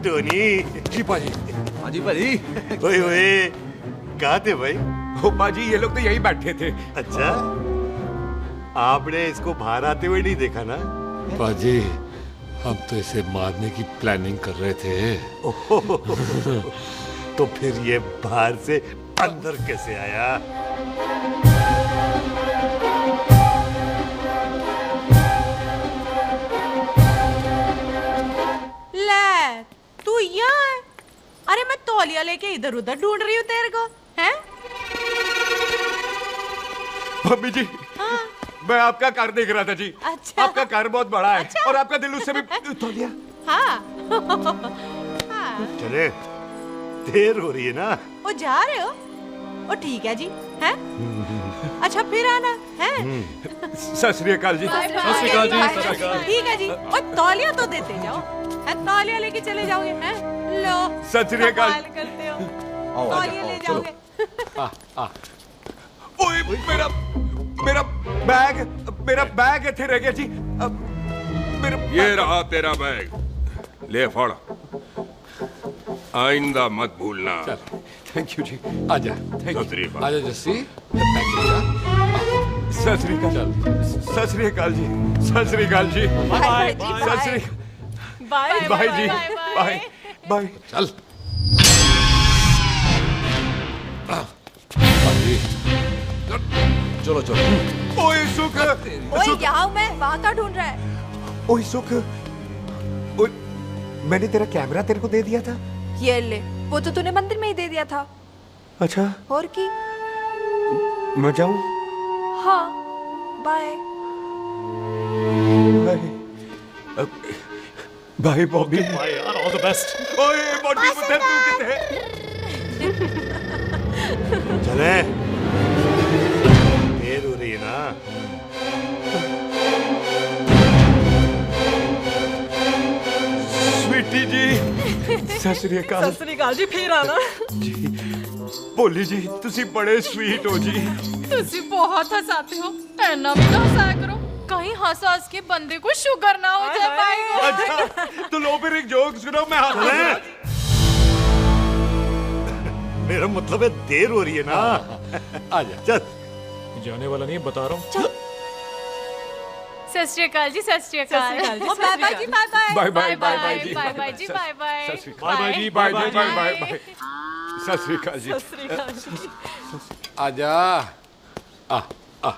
टोनी। जी पाजी। हाँ जी पाजी। ओए कहाँ थे भाई? ओ पाजी ये लोग तो यही बैठे थे। अच्छा, आपने इसको बाहर आते हुए नहीं देखा ना? पाजी हम तो इसे मारने की प्लानिंग कर रहे थे। तो फिर ये बाहर से अंदर कैसे आया? ले, तू यहाँ है? अरे मैं तौलिया लेके इधर उधर ढूंढ रही हूँ तेरे को, हैं? मम्मी जी, हाँ? मैं आपका कार देख रहा था जी। अच्छा। आपका कार बहुत बड़ा है। अच्छा। और आपका दिल उससे भी तौलिया। हाँ। चले, देर हो रही है ना? ओ जा रहे हो? ओ ठीक है जी, हैं? अच्छा फिर आना, हैं? सत श्री अकाल जी। सत श्री अकाल जी, सत श्री अकाल। ठीक है जी, और तौलिया तो देते जाओ, हैं? तौलिया लेके चले जाओगे, हैं? लो। सत श्री अकाल। कमाल करते हो। तौलिया ले जाओगे। ओए मेरा बैग इथे रह गया जी। ये रहा तेरा बैग, ले फड़, आइंदा मत भूलना। थैंक यू जी। आजा। आजा जस्सी। सत श्री अकाल। सत श्री अकाल जी। सत श्री अकाल जी। बाय सत श्री बाय बाय जी। Bye bye. चल। चलो चलो। ओए सुख, ओए यहाँ हूँ मैं, वहाँ क्या ढूंढ रहा है? ओए सुख, ओए मैंने तेरा कैमरा तेरे को दे दिया था। ये ले, वो तो तूने मंदिर में ही दे दिया था। अच्छा, और की? मैं जाऊँ? हाँ, बाय। बाय बॉबी। बाय यार, ऑल द बेस्ट। ओए बॉबी पुत्र तू किधर? चले, देर हो रही है ना। स्वीटी जी, सत श्री अकाल। सत श्री अकाल जी, फिर आना। जी, भोली जी, तुसी बड़े स्वीट हो जी। तुसी बहुत हंसाते हो, ऐना भी तो हंसाया करो, कहीं हंस के बंदे को शुगर ना हो जाए भाई को। अच्छा, तो लो फिर एक जोक सुनो, मैं हंस। मेरा मतलब है देर हो रही है ना। आजा चल। जाने वाला नहीं, बता रहा हूँ। सत श्री अकाल जी, सत श्री अकाल। बाय बाय जी, bye bye. Bye bye bye bye जी, बाय बाय जी, बाय बाय। बाय बाय जी, bye bye bye bye bye. सत श्री अकाल जी। सत श्री अकाल जी। आजा। आ आ।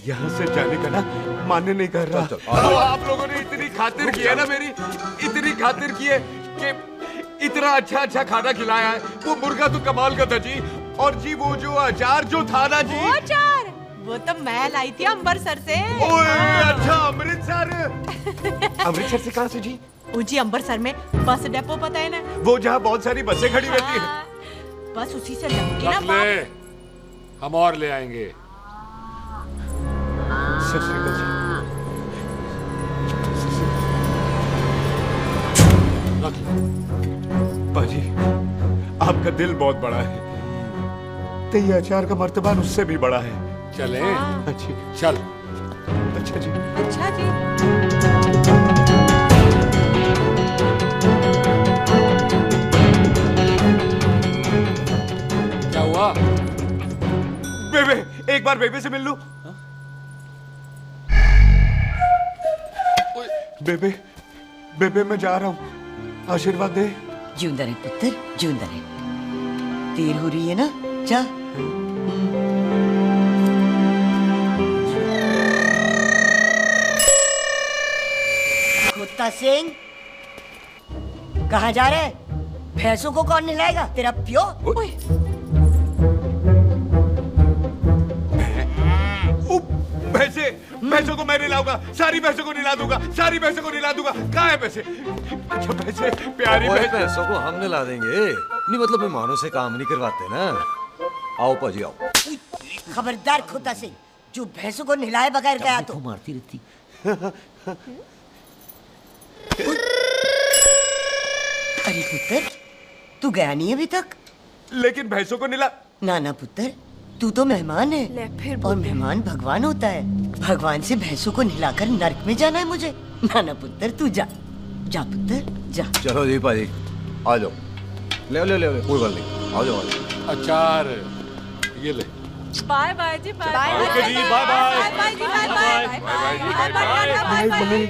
यहाँ से जाने का ना मान्य नहीं कर रहा। चल, तो आप लोगों ने इतनी खातिर की है ना मेरी, इतनी खातिर की है कि इतना अच्छा अच्छा खाना खिलाया है। वो मुर्गा तो कमाल का था जी, और जी वो जो अचार जो था ना जी। वो अचार, वो तो मैं लाई थी अमृतसर से। ओए अच्छा, अमृतसर। अमृतसर से कहाँ से जी? जी अमृतसर में बस डिपो पता है ना, वो जहाँ बहुत सारी बसें खड़ी रहती है। बस उसी से लगे ना ले, हम और ले आएंगे। सत श्री अकाल जी। बाजी, आपका दिल बहुत बड़ा है, तो ये अचार का मर्तबान उससे भी बड़ा है। चले? अच्छी चल। अच्छा जी। अच्छा जी। क्या हुआ? बेबे, एक बार बेबे से मिल लूं। बेबे, बेबे मैं जा रहा हूँ, आशीर्वाद दे। जिंदा रहे पुत्र, जिंदा रहे। देर हो रही है ना, जा। कुत्ता सिंह, कहाँ जा रहे? भैंसों को कौन नहलाएगा? तेरा प्यो? भैंसों को मैं नहलाऊंगा, सारी भैंसों को नहला दूंगा, सारी भैंसों को नहला दूंगा। कहाँ है भैंसे? अच्छा भैंसे, प्यारी भैंसों को हम नहला देंगे। नहीं मतलब मेहमानों से काम नहीं करवाते ना। आओ पाजी आओ। खबरदार कुत्ता सिंह, जो भैंसों को नहलाए बगैर गया तो मारती रहती। अरे पुत्र, तू गया नहीं अभी तक? लेकिन भैंसों को नहला। ना ना पुत्र, तू तो मेहमान है। ले फिर और मेहमान भगवान होता है। भगवान से भैंसों को नहलाकर नरक में जाना है मुझे। ना ना पुत्र, तू जा, जा पुत्र जा। चलो जी पाजी, आ जाओ। ले ले ले, कोई बात नहीं, आ जाओ। अचार ये ले। बाय बाय जी, बाय बाय ओके जी, बाय बाय। बाय जी, बाय बाय। बाय बाय जी,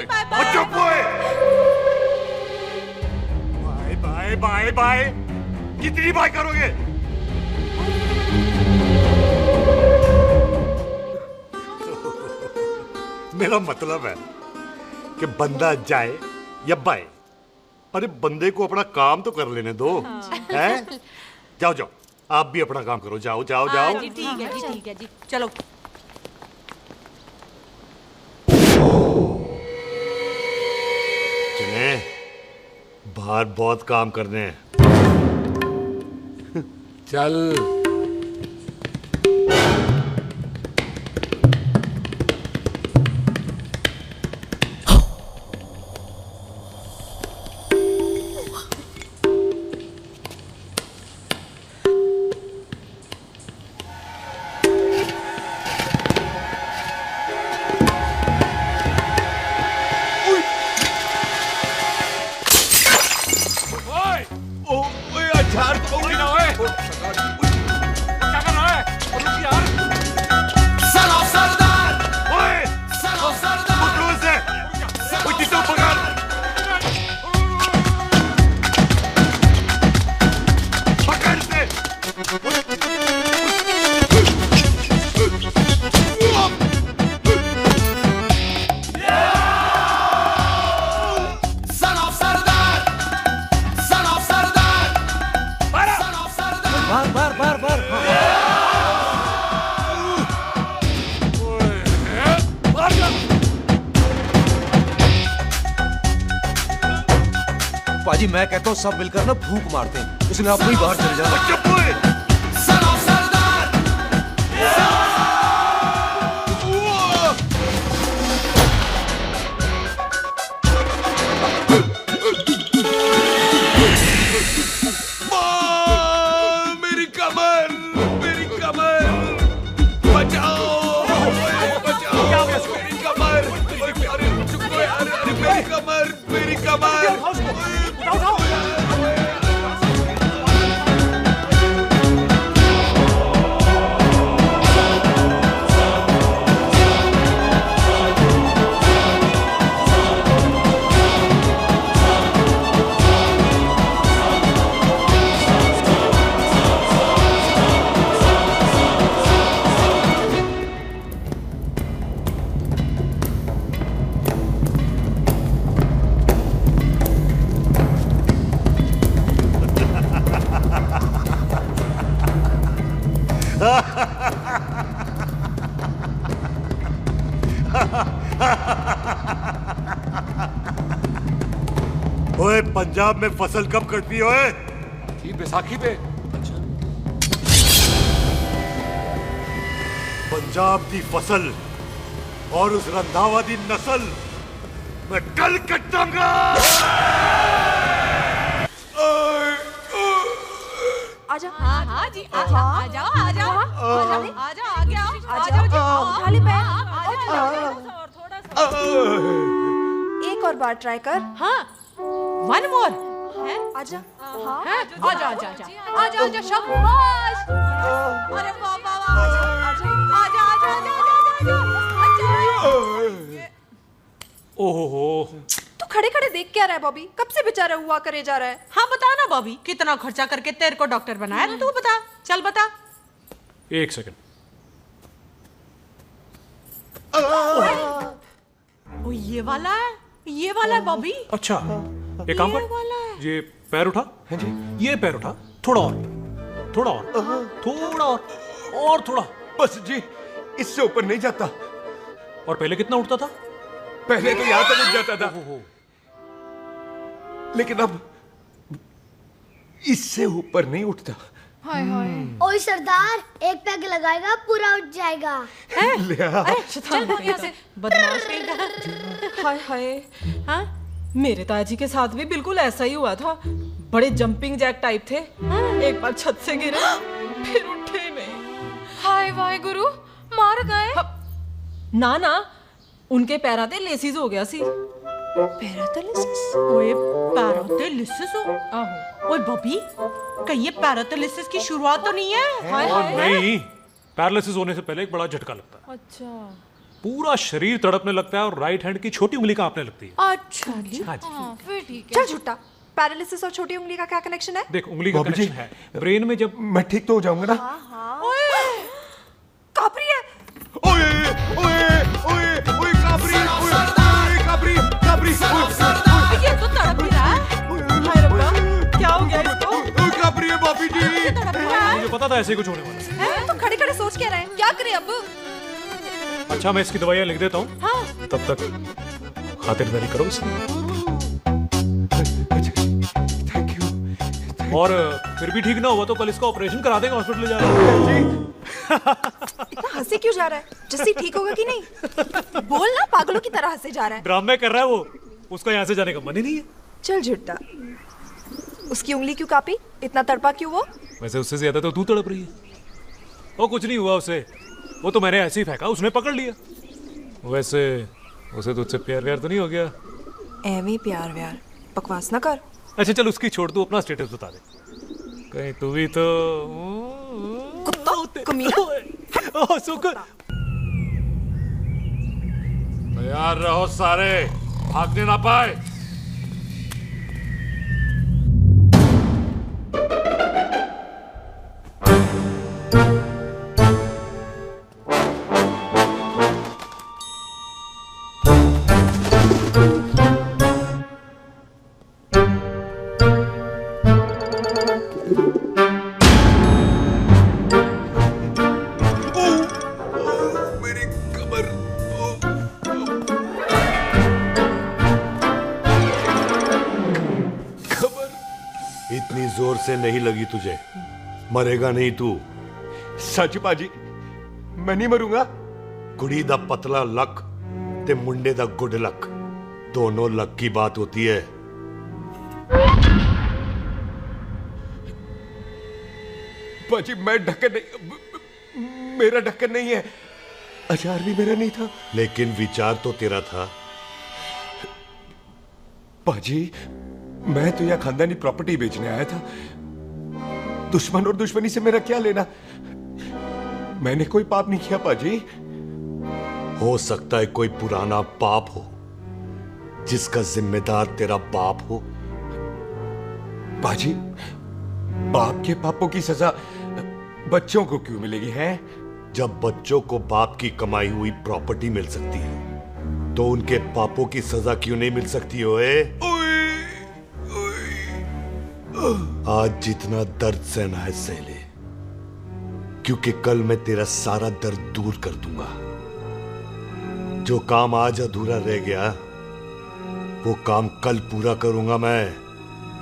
बाय बाय। चुप हुए। Bye bye bye. कितनी बाय करोगे? मेरा मतलब है कि बंदा जाए या बाय, अरे बंदे को अपना काम तो कर लेने दो। हैं? जाओ जाओ, आप भी अपना काम करो। जाओ जाओ जाओ। जी ठीक है जी, ठीक है जी, चलो। चले, बाहर बहुत काम करने हैं। चल। अचार तो ना पाजी मैं कहता हूँ सब मिलकर ना फूंक मारते हैं, उसने आप ही बाहर चले जाना। मेरी कमर, मेरी कमर, बचाओ, बचाओ, मेरी कमर, अरे चुप रहो यार, अरे मेरी कमर, मेरी कमर। ओए पंजाब में फसल कब कटती है ओए? ये बैसाखी पे। पंजाब की फसल और उस रंधावा दी नस्ल मैं कल कटांगा। आजा। हाँ हाँ जी आजा आजा आजा आजा आ गया आजा उठा ले पैर। एक और बार ट्राई कर। हाँ वन मोर है आजा। हाँ आजा आजा आजा आजा आजा शाबाश। अरे वाह वाह वाह आजा आजा आजा आजा। ओहो तू खड़े खड़े देख क्या रहा है बॉबी? कब से बेचारा हुआ करे जा रहा है? हाँ बता ना बॉबी, कितना खर्चा करके तेरे को डॉक्टर बनाया? तू बता, चल बता। एक सेकंड। ओ ये वाला है बॉबी। अच्छा एक काम कर, ये पैर उठा। हाँ जी। ये पैर उठा, थोड़ा और, थोड़ा और, थोड़ा और थोड़ा। बस जी, इससे ऊपर नहीं जाता। और पहले कितना उठता था? पहले तो यहां तक उठ जाता था, लेकिन अब इससे ऊपर नहीं उठता। हाय हाय। ओए सरदार, एक पैग लगाएगा पूरा उठ जाएगा। चल भाग यहाँ से, बदमाश कहीं। हाय हाय। हाँ मेरे ताजी के साथ भी बिल्कुल ऐसा ही हुआ था। बड़े जंपिंग जैक टाइप थे। एक बार छत से गिरे फिर उठे नहीं। हाय वाय गुरु, मार गए? ना ना, उनके पैरां ते लेसिस हो गया सी। पैरालिसिस? ओए पैरालिसिस हो? आहो। ओए बॉबी, कहीं ये पैरालिसिस की शुरुआत तो नहीं है? हाय हाय। नहीं, पैरालिसिस होने से पहले एक बड़ा झटका लगता है। अच्छा। पूरा शरीर तड़पने लगता है और राइट हैंड की छोटी उंगली कांपने लगती है। अच्छा हाँ जी। फिर ठीक है। चल झूठा, पैरालिसिस और छोटी उंगली का क्या कनेक्शन है? देख उंगली का कनेक्शन है ब्रेन में। जब मैं ठीक तो हो जाऊंगा ना? ओए कापरी है। ओए ओए ओए ओए कापरी, ओए कापरी कापरी। ये तो तड़प ही रहा है। हाय रब्बा, क्या हो गया इसको? ओए कापरी है बापी जी। मुझे पता था ऐसे कुछ होने वाला है। तो खड़े खड़े सोच क्या रहे हैं? क्या करें अब? अच्छा मैं इसकी दवाइयाँ लिख देता हूँ। हाँ। तब तक खातिरदारी करो इसकी। Thank you. और फिर भी ठीक ना हुआ तो कल इसका ऑपरेशन करा देंगे, हॉस्पिटल ले जाना। इतना हंसे क्यों जा रहा है? जस्सी ठीक होगा कि नहीं? बोल ना, पागलों की तरह हंसे जा रहा है। ड्रामे कर रहा है वो, उसका यहाँ से जाने का मन ही नहीं है। चल झुट्टा, उसकी उंगली क्यों कापी? इतना तड़पा क्यों वो? वैसे उससे ज्यादा तो तू तड़प रही है। वो कुछ नहीं हुआ उसे, वो तो मैंने ऐसे ही फेंका, उसने पकड़ लिया। वैसे उसे तुझसे प्यार व्यार तो नहीं हो गया? एਵੇਂ प्यार व्यार बकवास ना कर। अच्छा चल उसकी छोड़, तू अपना स्टेटस बता दे। कहीं तू भी तो तैयार रहो सारे, भागने ना पाए। से नहीं लगी तुझे, मरेगा नहीं तू। सच पाजी, मैं नहीं मरूंगा। कुड़ी दा पतला लक ते मुंडे दा गुड लक, दोनों लक की बात होती है। पाजी मैं ढक्कन नहीं, मेरा ढक्कन नहीं है। अचार भी मेरा नहीं था। लेकिन विचार तो तेरा था। पाजी मैं तो यहां खानदानी प्रॉपर्टी बेचने आया था। दुश्मन और दुश्मनी से मेरा क्या लेना? मैंने कोई पाप नहीं किया पाजी। हो सकता है कोई पुराना पाप हो जिसका जिम्मेदार तेरा बाप हो। पाजी बाप के पापों की सजा बच्चों को क्यों मिलेगी है? जब बच्चों को बाप की कमाई हुई प्रॉपर्टी मिल सकती है तो उनके पापों की सजा क्यों नहीं मिल सकती? ओए आज जितना दर्द सहना है सह ले, क्योंकि कल मैं तेरा सारा दर्द दूर कर दूंगा। जो काम आज अधूरा रह गया वो काम कल पूरा करूंगा मैं।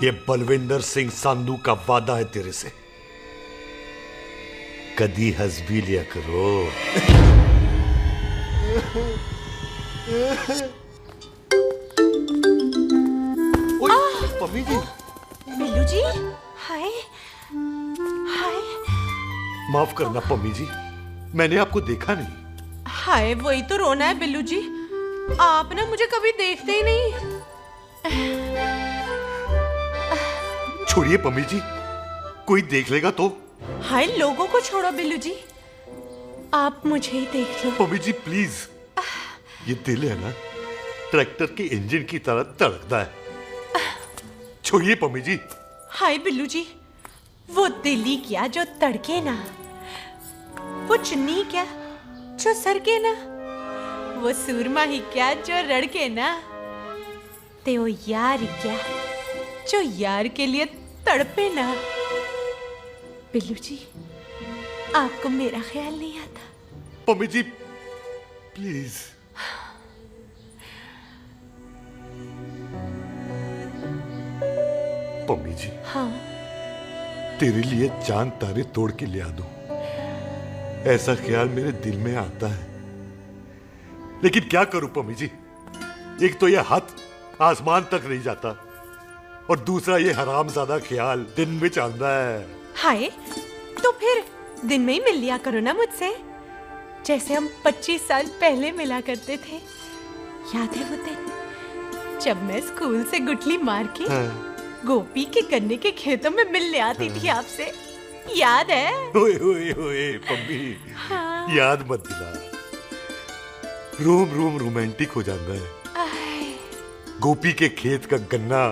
ये बलविंदर सिंह संधू का वादा है तेरे से। कदी हंस भी लिया करो। पम्मी जी। बिल्लू जी, हाय हाय। माफ करना पम्मी जी, मैंने आपको देखा नहीं। हाय वही तो रोना है बिल्लू जी, आप ना मुझे कभी देखते ही नहीं। छोड़िए पम्मी जी, कोई देख लेगा तो। हाय लोगों को छोड़ो बिल्लू जी, आप मुझे ही देख लो। पम्मी जी प्लीज, ये दिल है ना ट्रैक्टर के इंजन की तरह धड़कता है। छोड़िए पम्मी जी। हाय बिल्लू जी, वो दिल्ली क्या जो तड़के ना, वो चुन्नी क्या जो सरके ना, वो सूरमा ही क्या जो रड़के ना, ते वो यार ही क्या जो यार के लिए तड़पे ना। बिल्लू जी आपको मेरा ख्याल नहीं आता? पम्मी जी प्लीज। पम्मी जी हाँ तेरे लिए चांद तारे तोड़ के ले आ दूं, ऐसा ख्याल मेरे दिल में आता है। लेकिन क्या करूं पम्मी जी, एक तो यह हाथ आसमान तक नहीं जाता और दूसरा ये हरामजादा ख्याल दिन में चांदा है। हाय तो फिर दिन में ही मिल लिया करो ना मुझसे, जैसे हम 25 साल पहले मिला करते थे। याद है वो दिन जब मैं स्कूल से गुटली मार के गोपी के गन्ने के खेतों में मिलने आती थी आपसे, याद है? ओए ओए ओए पम्मी, हाँ। याद मत दिला, रोम रोम रोमांटिक हो जाता है। गोपी के खेत का गन्ना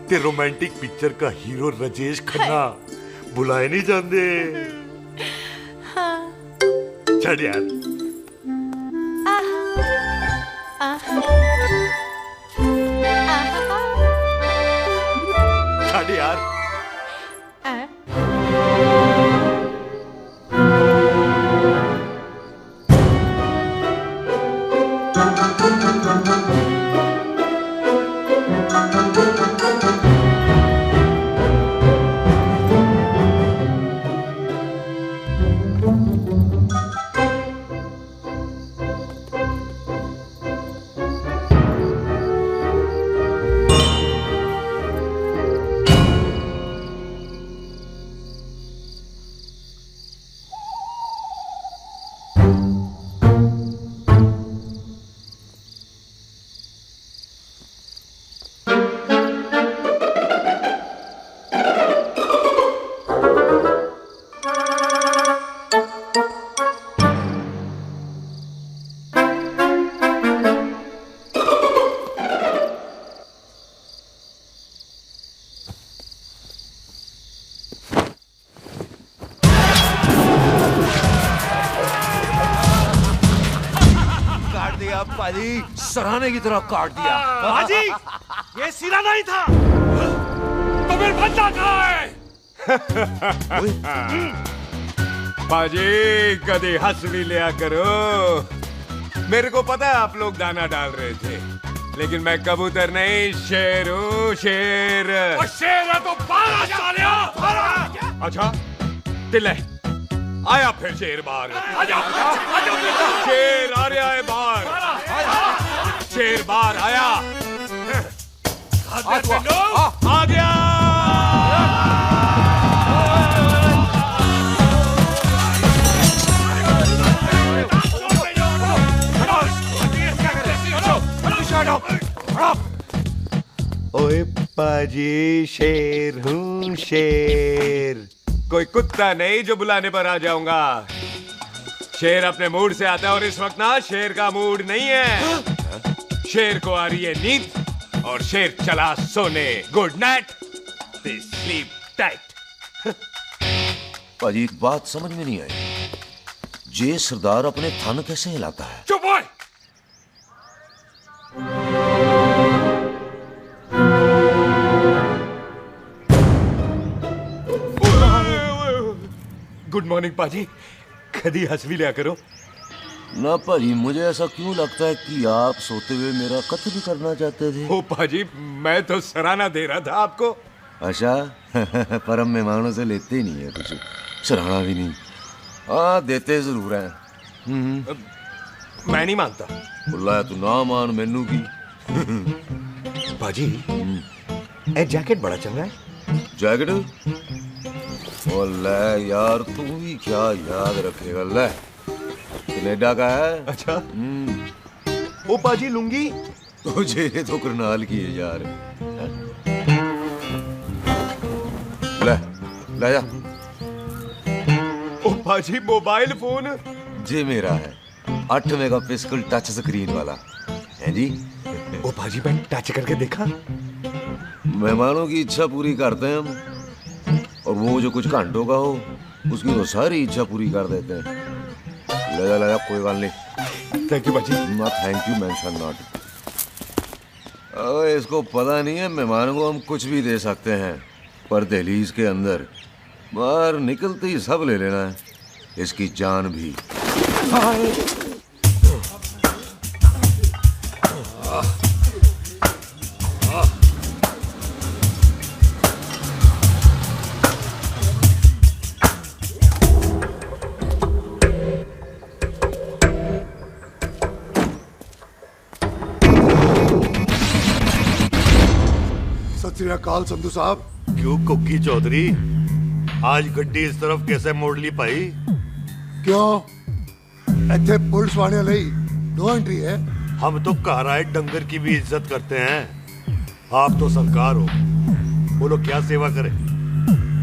ते रोमांटिक पिक्चर का हीरो राजेश खन्ना बुलाए नहीं जाते। हाँ। चल यार। चल यार। सराहने की तरह काट दिया। बाजी, ये सिरा नहीं था। तो फिर बंदा कहाँ है? बाजी कभी हंस भी लिया करो। मेरे को पता है आप लोग दाना डाल रहे थे, लेकिन मैं कबूतर नहीं, शेर हूँ, शेर। और शेर है तो बाहर आ सालिया, बाहर आ। अच्छा दिले आया फिर शेर बाहर। शेर आ रहा है बाहर, शेर बाहर आया, आ गया। ओए पाजी, शेर हूँ, शेर। कोई कुत्ता नहीं जो बुलाने पर आ जाऊंगा। शेर अपने मूड से आता है और इस वक्त ना शेर का मूड नहीं है। शेर को आ रही है नींद और शेर चला सोने। Good night, sleep tight. पाजी एक बात समझ में नहीं आई, जे सरदार अपने थन कैसे हिलाता है? चुप हो। गुड मॉर्निंग पाजी, कभी हंस भी लिया करो ना। पाजी मुझे ऐसा क्यों लगता है कि आप सोते हुए मेरा कत्ल भी करना चाहते थे? ओ पाजी, मैं तो सराहना दे रहा था आपको। अच्छा पर हम मेहमानों से लेते ही नहीं है कुछ, सराहना भी नहीं। हाँ देते जरूर हैं। मैं नहीं मानता। बुलाया तू ना मान, मैनू की। पाजी ए जैकेट बड़ा चंगा है। जैकेट ओ ले यार, तू भी क्या याद रखेगा। ले कनेडा का है। अच्छा ओ पाजी लुंगी तुझे तो करनाल की है यार। ले ले जा। ओ पाजी मोबाइल फोन जी मेरा है, 8 मेगापिक्सल टच स्क्रीन वाला है जी। ओ पाजी मैं टच करके देखा। मेहमानों की इच्छा पूरी करते हैं हम, और वो जो कुछ घंटों का हो उसकी तो सारी इच्छा पूरी कर देते हैं। ले जा कोई बात नहीं। थैंक यू बाजी। ना थैंक यू मेंशन नॉट। इसको पता नहीं है मेहमान को हम कुछ भी दे सकते हैं, पर दहलीज के अंदर बाहर निकलते ही सब ले लेना है, इसकी जान भी। सत श्री अकाल संधू साहब। क्यों कुक्की चौधरी, आज गड्डी इस तरफ कैसे मोड़ ली पाई? क्यों इतने पुलिस वाले ਲਈ नो एंट्री है? हम तो घर आए डंगर की भी इज्जत करते हैं। आप तो सरकार हो, बोलो क्या सेवा करें?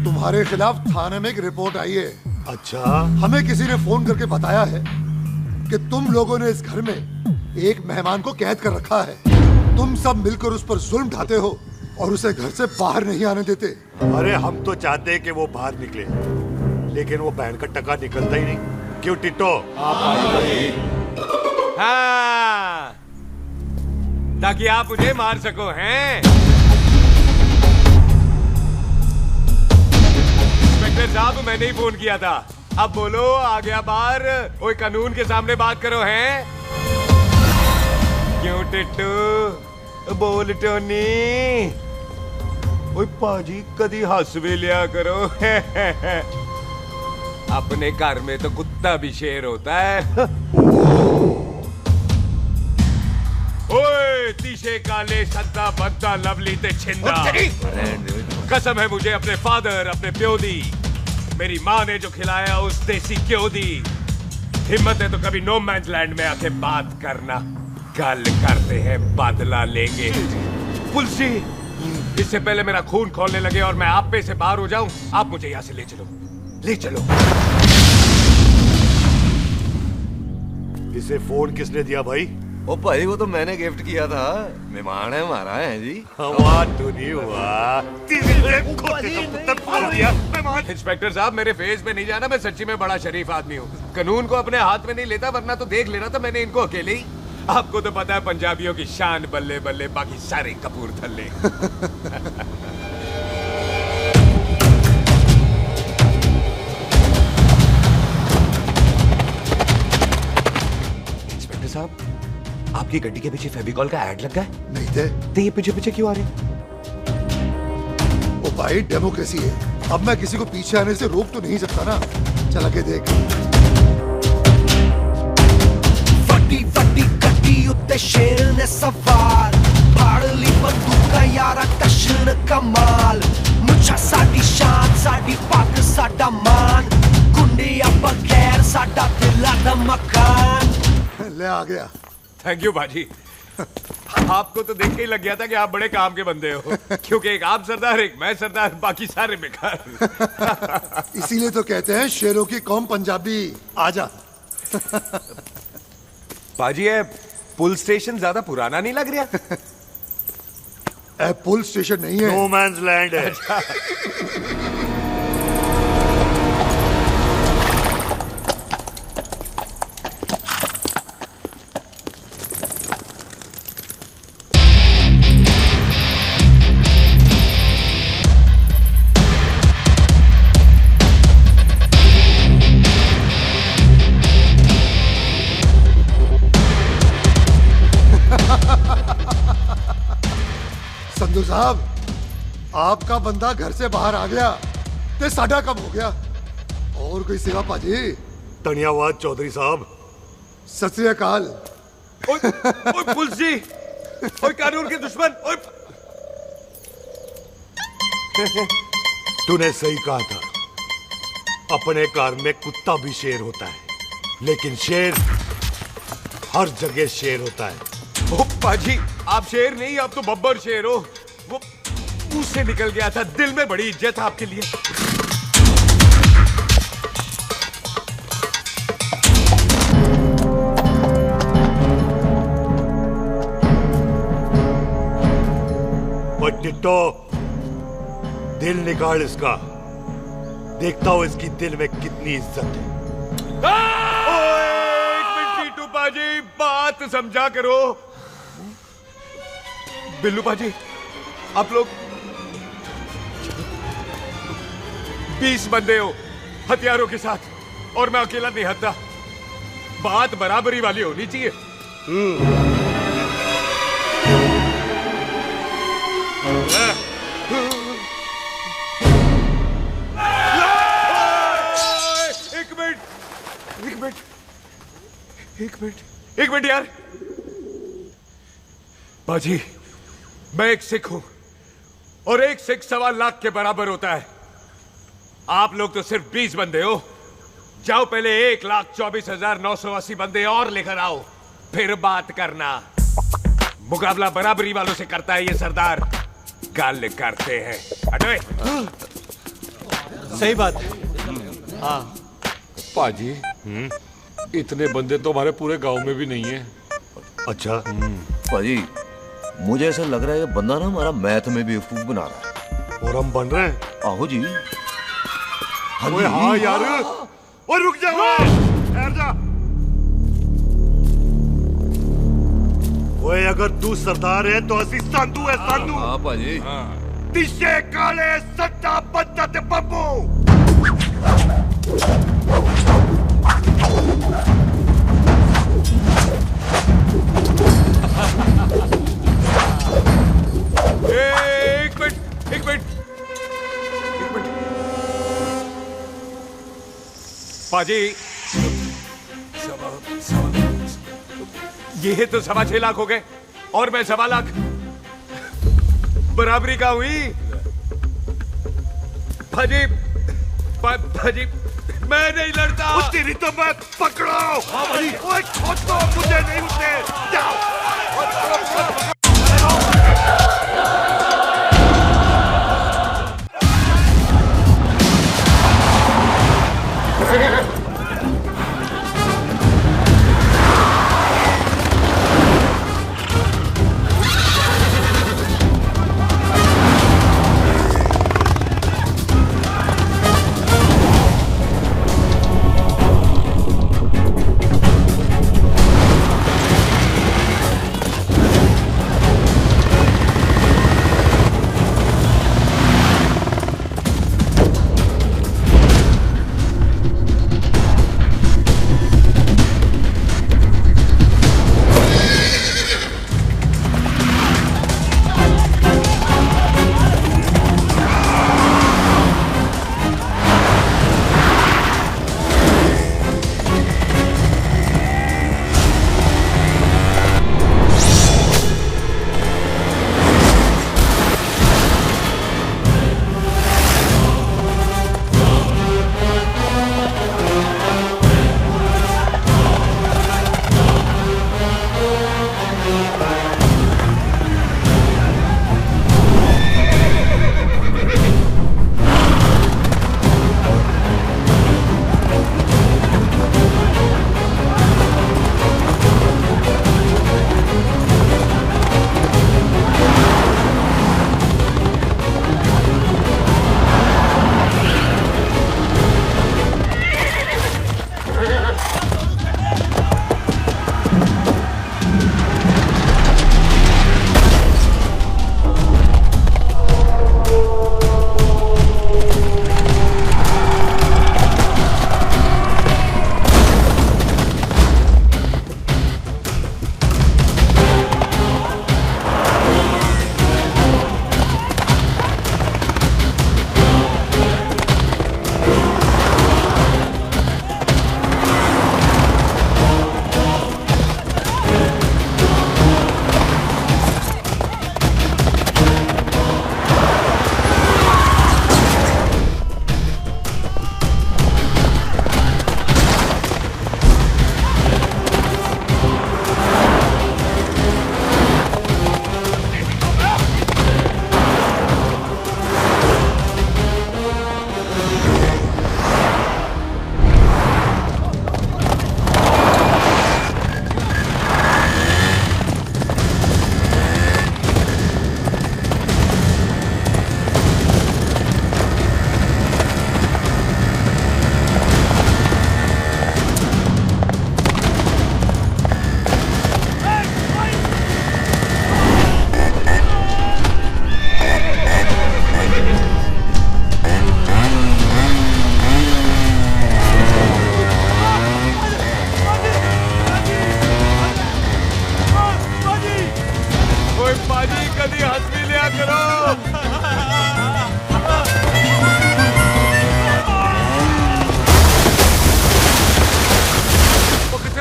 तुम्हारे खिलाफ थाने में एक रिपोर्ट आई है। अच्छा, हमें किसी ने फोन करके बताया है कि तुम लोगों ने इस घर में एक मेहमान को कैद कर रखा है। तुम सब मिलकर उस पर जुल्म ढाते हो और उसे घर से बाहर नहीं आने देते। अरे हम तो चाहते हैं कि वो बाहर निकले, लेकिन वो बहन का टका निकलता ही नहीं। क्यों टिट्टो? हाँ, ताकि आप मुझे मार सको हैं। इंस्पेक्टर साहब मैंने ही फोन किया था। अब बोलो, आ गया बाहर? कोई कानून के सामने बात करो हैं। क्यों टिट्टू? बोल टोनी। ओए पाजी कदी हंस भी लिया करो। अपने घर में तो कुत्ता भी शेर होता है। ओए तीशे काले सद्दा बद्दा लवली ते छिंदा, कसम है मुझे अपने फादर, अपने प्यो दी, मेरी माँ ने जो खिलाया उस देसी क्यों दी। हिम्मत है तो कभी नो मैंस लैंड में आके बात करना। कल करते हैं, बदला लेंगे। पुलसी, इससे पहले मेरा खून खोलने लगे और मैं आप पे से बाहर हो जाऊं, आप मुझे यहाँ से ले चलो, ले चलो। इसे फोन किसने दिया भाई? ओ भाई वो तो मैंने गिफ्ट किया था, मेहमान है हमारा है जी। हुआ तो नहीं हुआ। इंस्पेक्टर साहब मेरे फेस पे नहीं जाना, मैं सच्ची में बड़ा शरीफ आदमी हूँ। कानून को अपने हाथ में नहीं लेता, वरना तो देख लेना था मैंने इनको अकेले ही। आपको तो पता है पंजाबियों की शान बल्ले बल्ले, बाकी सारे कपूरथले। इंस्पेक्टर साहब आपकी गड्डी के पीछे फेविकॉल का ऐड लग गया है? नहीं थे। तो ये पीछे पीछे क्यों आ रहे? ओ भाई डेमोक्रेसी है, अब मैं किसी को पीछे आने से रोक तो नहीं सकता ना। चला के देख। फटी फटी गड्डी उत्ते शेर ने सवार, फाड़ली बंदूका यारा कशन कमाल, मुझा साडी शान साडी पग साडा मान, गुंडिया बगैर साडा दिला दा मकान। ले आ गया। थैंक यू बाजी। आपको तो देख के ही लग गया था कि आप बड़े काम के बंदे हो, क्योंकि एक आप सरदार, एक मैं सरदार, बाकी सारे बेकार। इसीलिए तो कहते हैं शेरों की कौम पंजाबी। आजा। बाजी ये पुल स्टेशन ज्यादा पुराना नहीं लग रहा? पुल स्टेशन नहीं है, नो मैंस लैंड है। संधू साहब, आपका बंदा घर से बाहर आ गया ते साडा कब हो गया? और कोई सेवा पाजी? धन्यवाद चौधरी साहब। सत श्री अकाल। ओए पुलिस जी, ओए कानून के दुश्मन, ओए। तूने सही कहा था, अपने घर में कुत्ता भी शेर होता है, लेकिन शेर हर जगह शेर होता है। ओ पाजी, आप शेर नहीं, आप तो बब्बर शेर हो। वो मुंह से निकल गया था, दिल में बड़ी इज्जत है आपके लिए। और टिट्टो, दिल निकाल इसका, देखता हूं इसकी दिल में कितनी इज्जत है। एक मिनट टीटू पाजी, बात समझा करो। बिल्लू पाजी, आप लोग 20 बंदे हो हथियारों के साथ, और मैं अकेला नहीं हटता। बात बराबरी वाली होनी चाहिए। एक मिनट यार। बाजी, मैं एक सिख हूं, और एक सिख 1.25 लाख के बराबर होता है। आप लोग तो सिर्फ 20 बंदे हो। जाओ पहले 1,24,980 बंदे और लेकर आओ, फिर बात करना। मुकाबला बराबरी वालों से करता है ये सरदार, गाल करते हैं। हटोए। सही बात है। हाँ पाजी, इतने बंदे तो हमारे पूरे गांव में भी नहीं है। अच्छा पाजी, मुझे ऐसा लग रहा है ये बंदा ना हमारा मैथ में बेवकूफ बना रहा है। और हम बन रहे हैं? आहो जी। ओए हाँ यार, और रुक जा, ठहर जा। ओए अगर तू सरदार है तो असी संधू है, संधू। हाँ पाजी। दिशे काले सट्टा बद्दा ते बब्बू। एक मिनट। पाजी, ये तो 6.25 लाख हो गए, और मैं 1.25 लाख। बराबरी का हुई। भाजी, मैं नहीं लड़ता। तेरी तो मैं पकड़ो। ओए खोद दो, मुझे नहीं उठने। जाओ।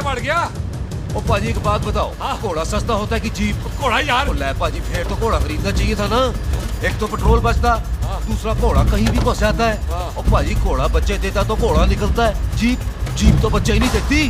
बढ़ गया। ओ पाजी एक बात बताओ, घोड़ा सस्ता होता है कि जीप? घोड़ा यार। ले पाजी फिर तो घोड़ा खरीदना चाहिए था ना। एक तो पेट्रोल बचता, दूसरा घोड़ा कहीं भी फंस जाता है। और पाजी घोड़ा बच्चे देता तो घोड़ा निकलता है, जीप तो बच्चे ही नहीं देती।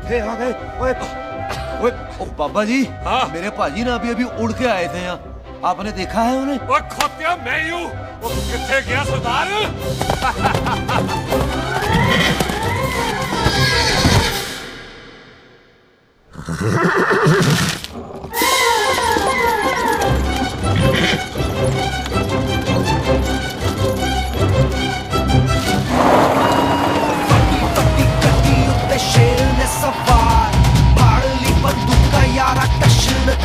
आ गए। ओए, ओए, ओ बाबा जी, मेरे पाजी ना अभी उड़ के आए थे यहाँ, आपने देखा है उन्हें? वो खोतिया मैं ही हूँ। वो कितने गया सरदार?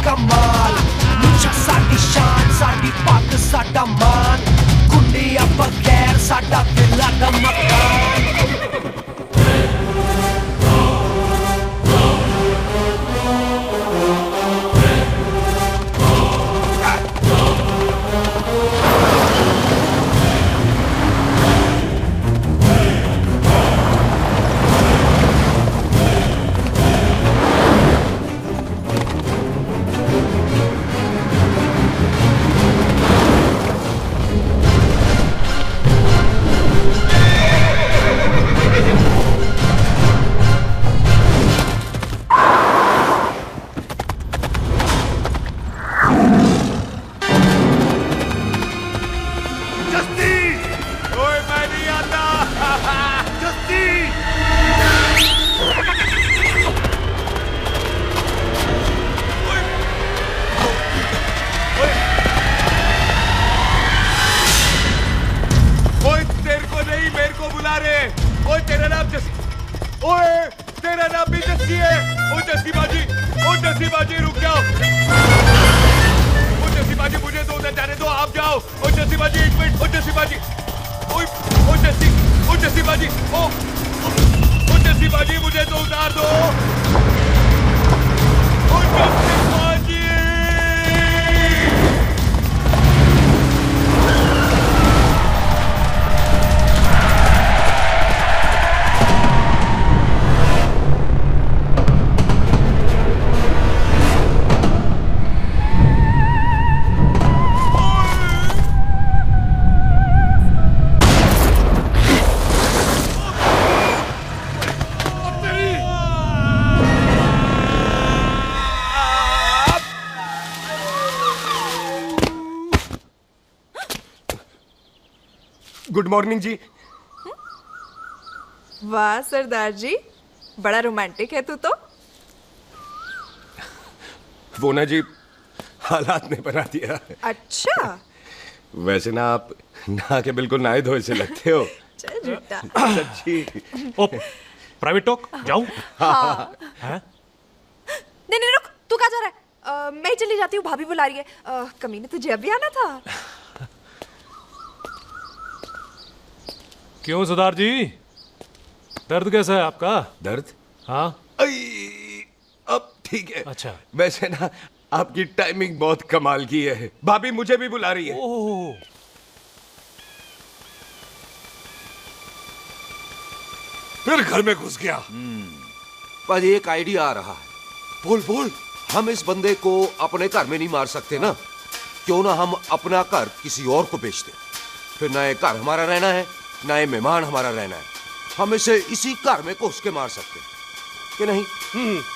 कमाल मुझा साडी शान साडी पग साडा मान कुंडिया बगैर साडा दिला दा मकान। गुड मॉर्निंग जी। वाह सरदार जी, बड़ा रोमांटिक है तू तो। वो ना जी, हालात ने बना दिया। अच्छा। वैसे ना आप नहा के बिल्कुल नहाए धोए से लगते हो। चल झूठा। सच्ची। ओ, प्राइवेट टॉक जाऊं? हाँ। हैं? नहीं रुक, तू कहाँ जा रहा है? मैं ही चली जाती हूँ, भाभी बुला रही है। कमीने तुझे अभी आना था। क्यों सरदार जी, दर्द कैसा है आपका? दर्द? हाँ। अब ठीक है। अच्छा। वैसे ना आपकी टाइमिंग बहुत कमाल की है। भाभी मुझे भी बुला रही है। ओह। फिर घर में घुस गया। पाजी एक आइडिया आ रहा है। बोल। हम इस बंदे को अपने घर में नहीं मार सकते ना, क्यों ना हम अपना घर किसी और को बेच दें। फिर ना ये घर हमारा रहना है, ना ये मेहमान हमारा रहना है। हम इसे इसी घर में घुस के मार सकते हैं कि नहीं?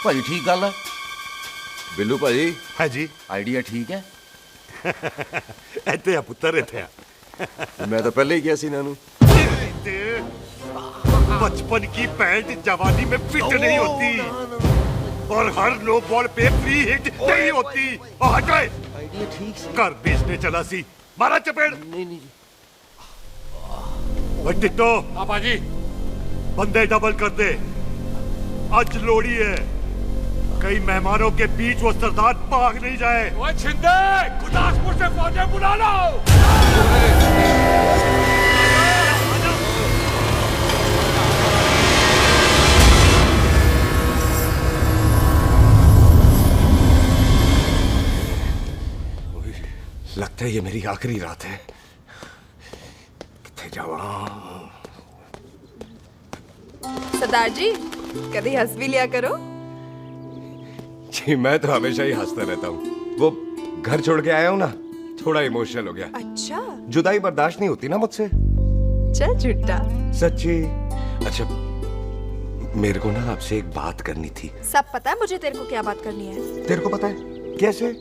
भाजी ठीक गल है। बिल्लू भाजी। हाँ जी। आइडिया ठीक है। इत्थे आ पुत्तर, इत्थे आ। मैं तो पहले ही किया सी नानू। बचपन की पैंट जवानी में फिट नहीं होती, और हर नो बॉल पे फ्री हिट नहीं होती। हट गए। आइडिया ठीक से। घर बेचने चला सी, मारा चपेड़। नहीं। टिट्टो। पापा जी। बंदे डबल कर दे, आज लोड़ी है। कई मेहमानों के बीच वो सरदार भाग नहीं जाए। ओए छिंदे, गुरदासपुर से फौजें बुला लो। लगता है ये मेरी आखिरी रात है। किथे जावा? सरदार जी, कभी हंस भी लिया करो। जी मैं तो हमेशा ही हंसता रहता हूँ। वो घर छोड़ के आया हूँ ना, थोड़ा इमोशनल हो गया। अच्छा, जुदाई बर्दाश्त नहीं होती ना मुझसे। चल झूठा। सच्ची। अच्छा, मेरे को ना आपसे एक बात करनी थी। सब पता है मुझे तेरे को क्या बात करनी है। तेरे को पता है? कैसे?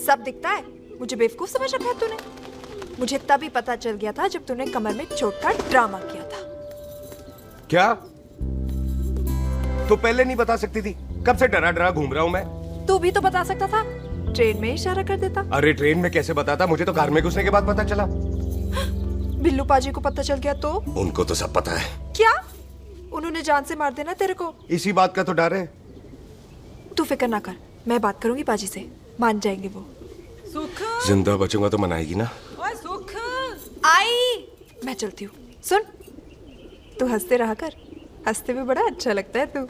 सब दिखता है। मुझे बेवकूफ समझ रखा है तूने। मुझे तभी पता चल गया था जब तूने कमर में चोट का ड्रामा किया था। क्या? तो पहले नहीं बता सकती थी? कब से डरा डरा घूम रहा हूँ मैं। तू भी तो बता सकता था, ट्रेन में इशारा कर देता। अरे ट्रेन में कैसे बताता? मुझे तो कार में घुसने के बाद पता चला। बिल्लू पाजी को पता चल गया तो? उनको तो सब पता है। क्या? उन्होंने जान से मार देना तेरे को। इसी बात का तो डर है। तू फिक्र ना कर, मैं बात करूंगी पाजी से, मान जाएंगे वो। सुख, जिंदा बचूंगा तो मनाएगी ना? ओए सुख, आई मैं चलती हूँ। सुन, तू हंसते रहा कर, हंसते में बड़ा अच्छा लगता है तू।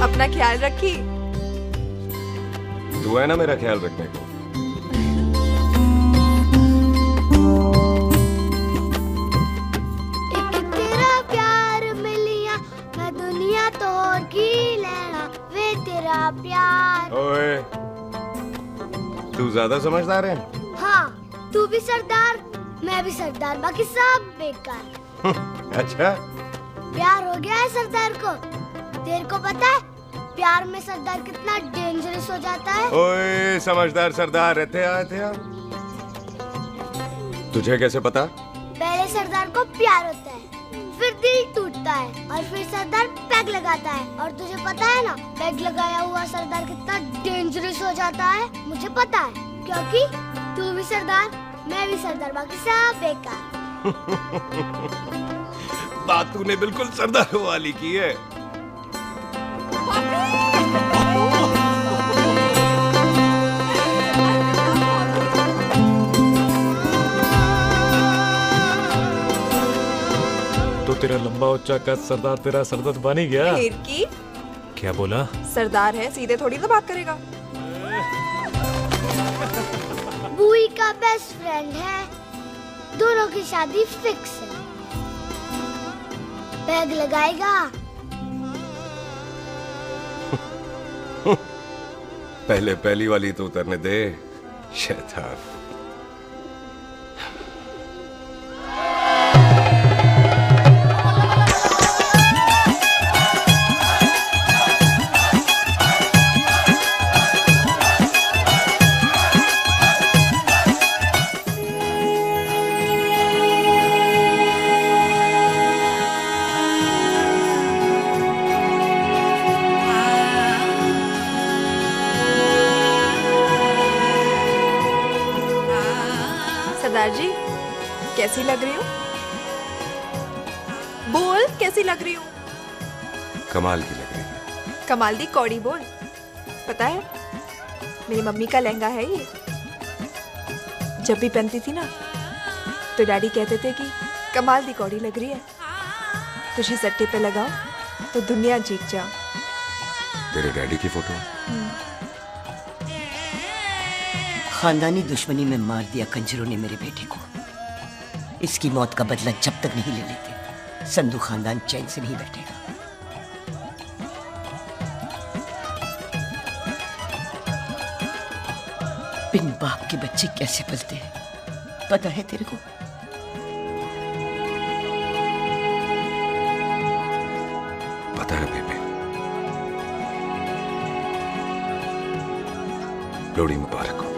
अपना ख्याल रखी। तू है ना मेरा ख्याल रखने को। तेरा प्यार मिलिया मैं दुनिया तोड़ की लेना वे तेरा प्यार। ओए, तू ज्यादा समझदार है। हाँ, तू भी सरदार, मैं भी सरदार, बाकी सब बेकार। अच्छा, प्यार हो गया है सरदार को। तेरे को पता है प्यार में सरदार कितना डेंजरस हो जाता है? ओए समझदार सरदार रहते आते हैं। तुझे कैसे पता? पहले सरदार को प्यार होता है, फिर दिल टूटता है और फिर सरदार पैग लगाता है। और तुझे पता है ना, पैग लगाया हुआ सरदार कितना डेंजरस हो जाता है? मुझे पता है, क्योंकि तू भी सरदार, मैं भी सरदार, बाकी सब बेकार। बात तूने बिल्कुल सरदार वाली की है। तो तेरा लंबा उच्चा कद सरदार तेरा सरदर्द बन ही गया। फिर की? क्या बोला? सरदार है, सीधे थोड़ी तो बात करेगा। बुई का बेस्ट फ्रेंड है, दोनों की शादी फिक्स है। पैग लगाएगा? पहले पहली वाली तो उतरने दे, शैतान। सरदार जी, कैसी लग रही हूँ? बोल, कैसी लग रही हूँ? कमाल की लग रही है। कमाल दी कौड़ी बोल। पता है, मेरी मम्मी का लहंगा है ये। जब भी पहनती थी ना, तो डैडी कहते थे कि कमाल दी कौड़ी लग रही है, तुझे सट्टे पे लगाओ तो दुनिया जीत जाओ। तेरे डैडी की फोटो? खानदानी दुश्मनी में मार दिया कंजरों ने मेरे बेटे को। इसकी मौत का बदला जब तक नहीं ले लेते, संधू खानदान चैन से नहीं बैठेगा। बिन बाप के बच्चे कैसे पलते हैं, पता है तेरे को? पता है बेबे। लोहड़ी मुबारक हो।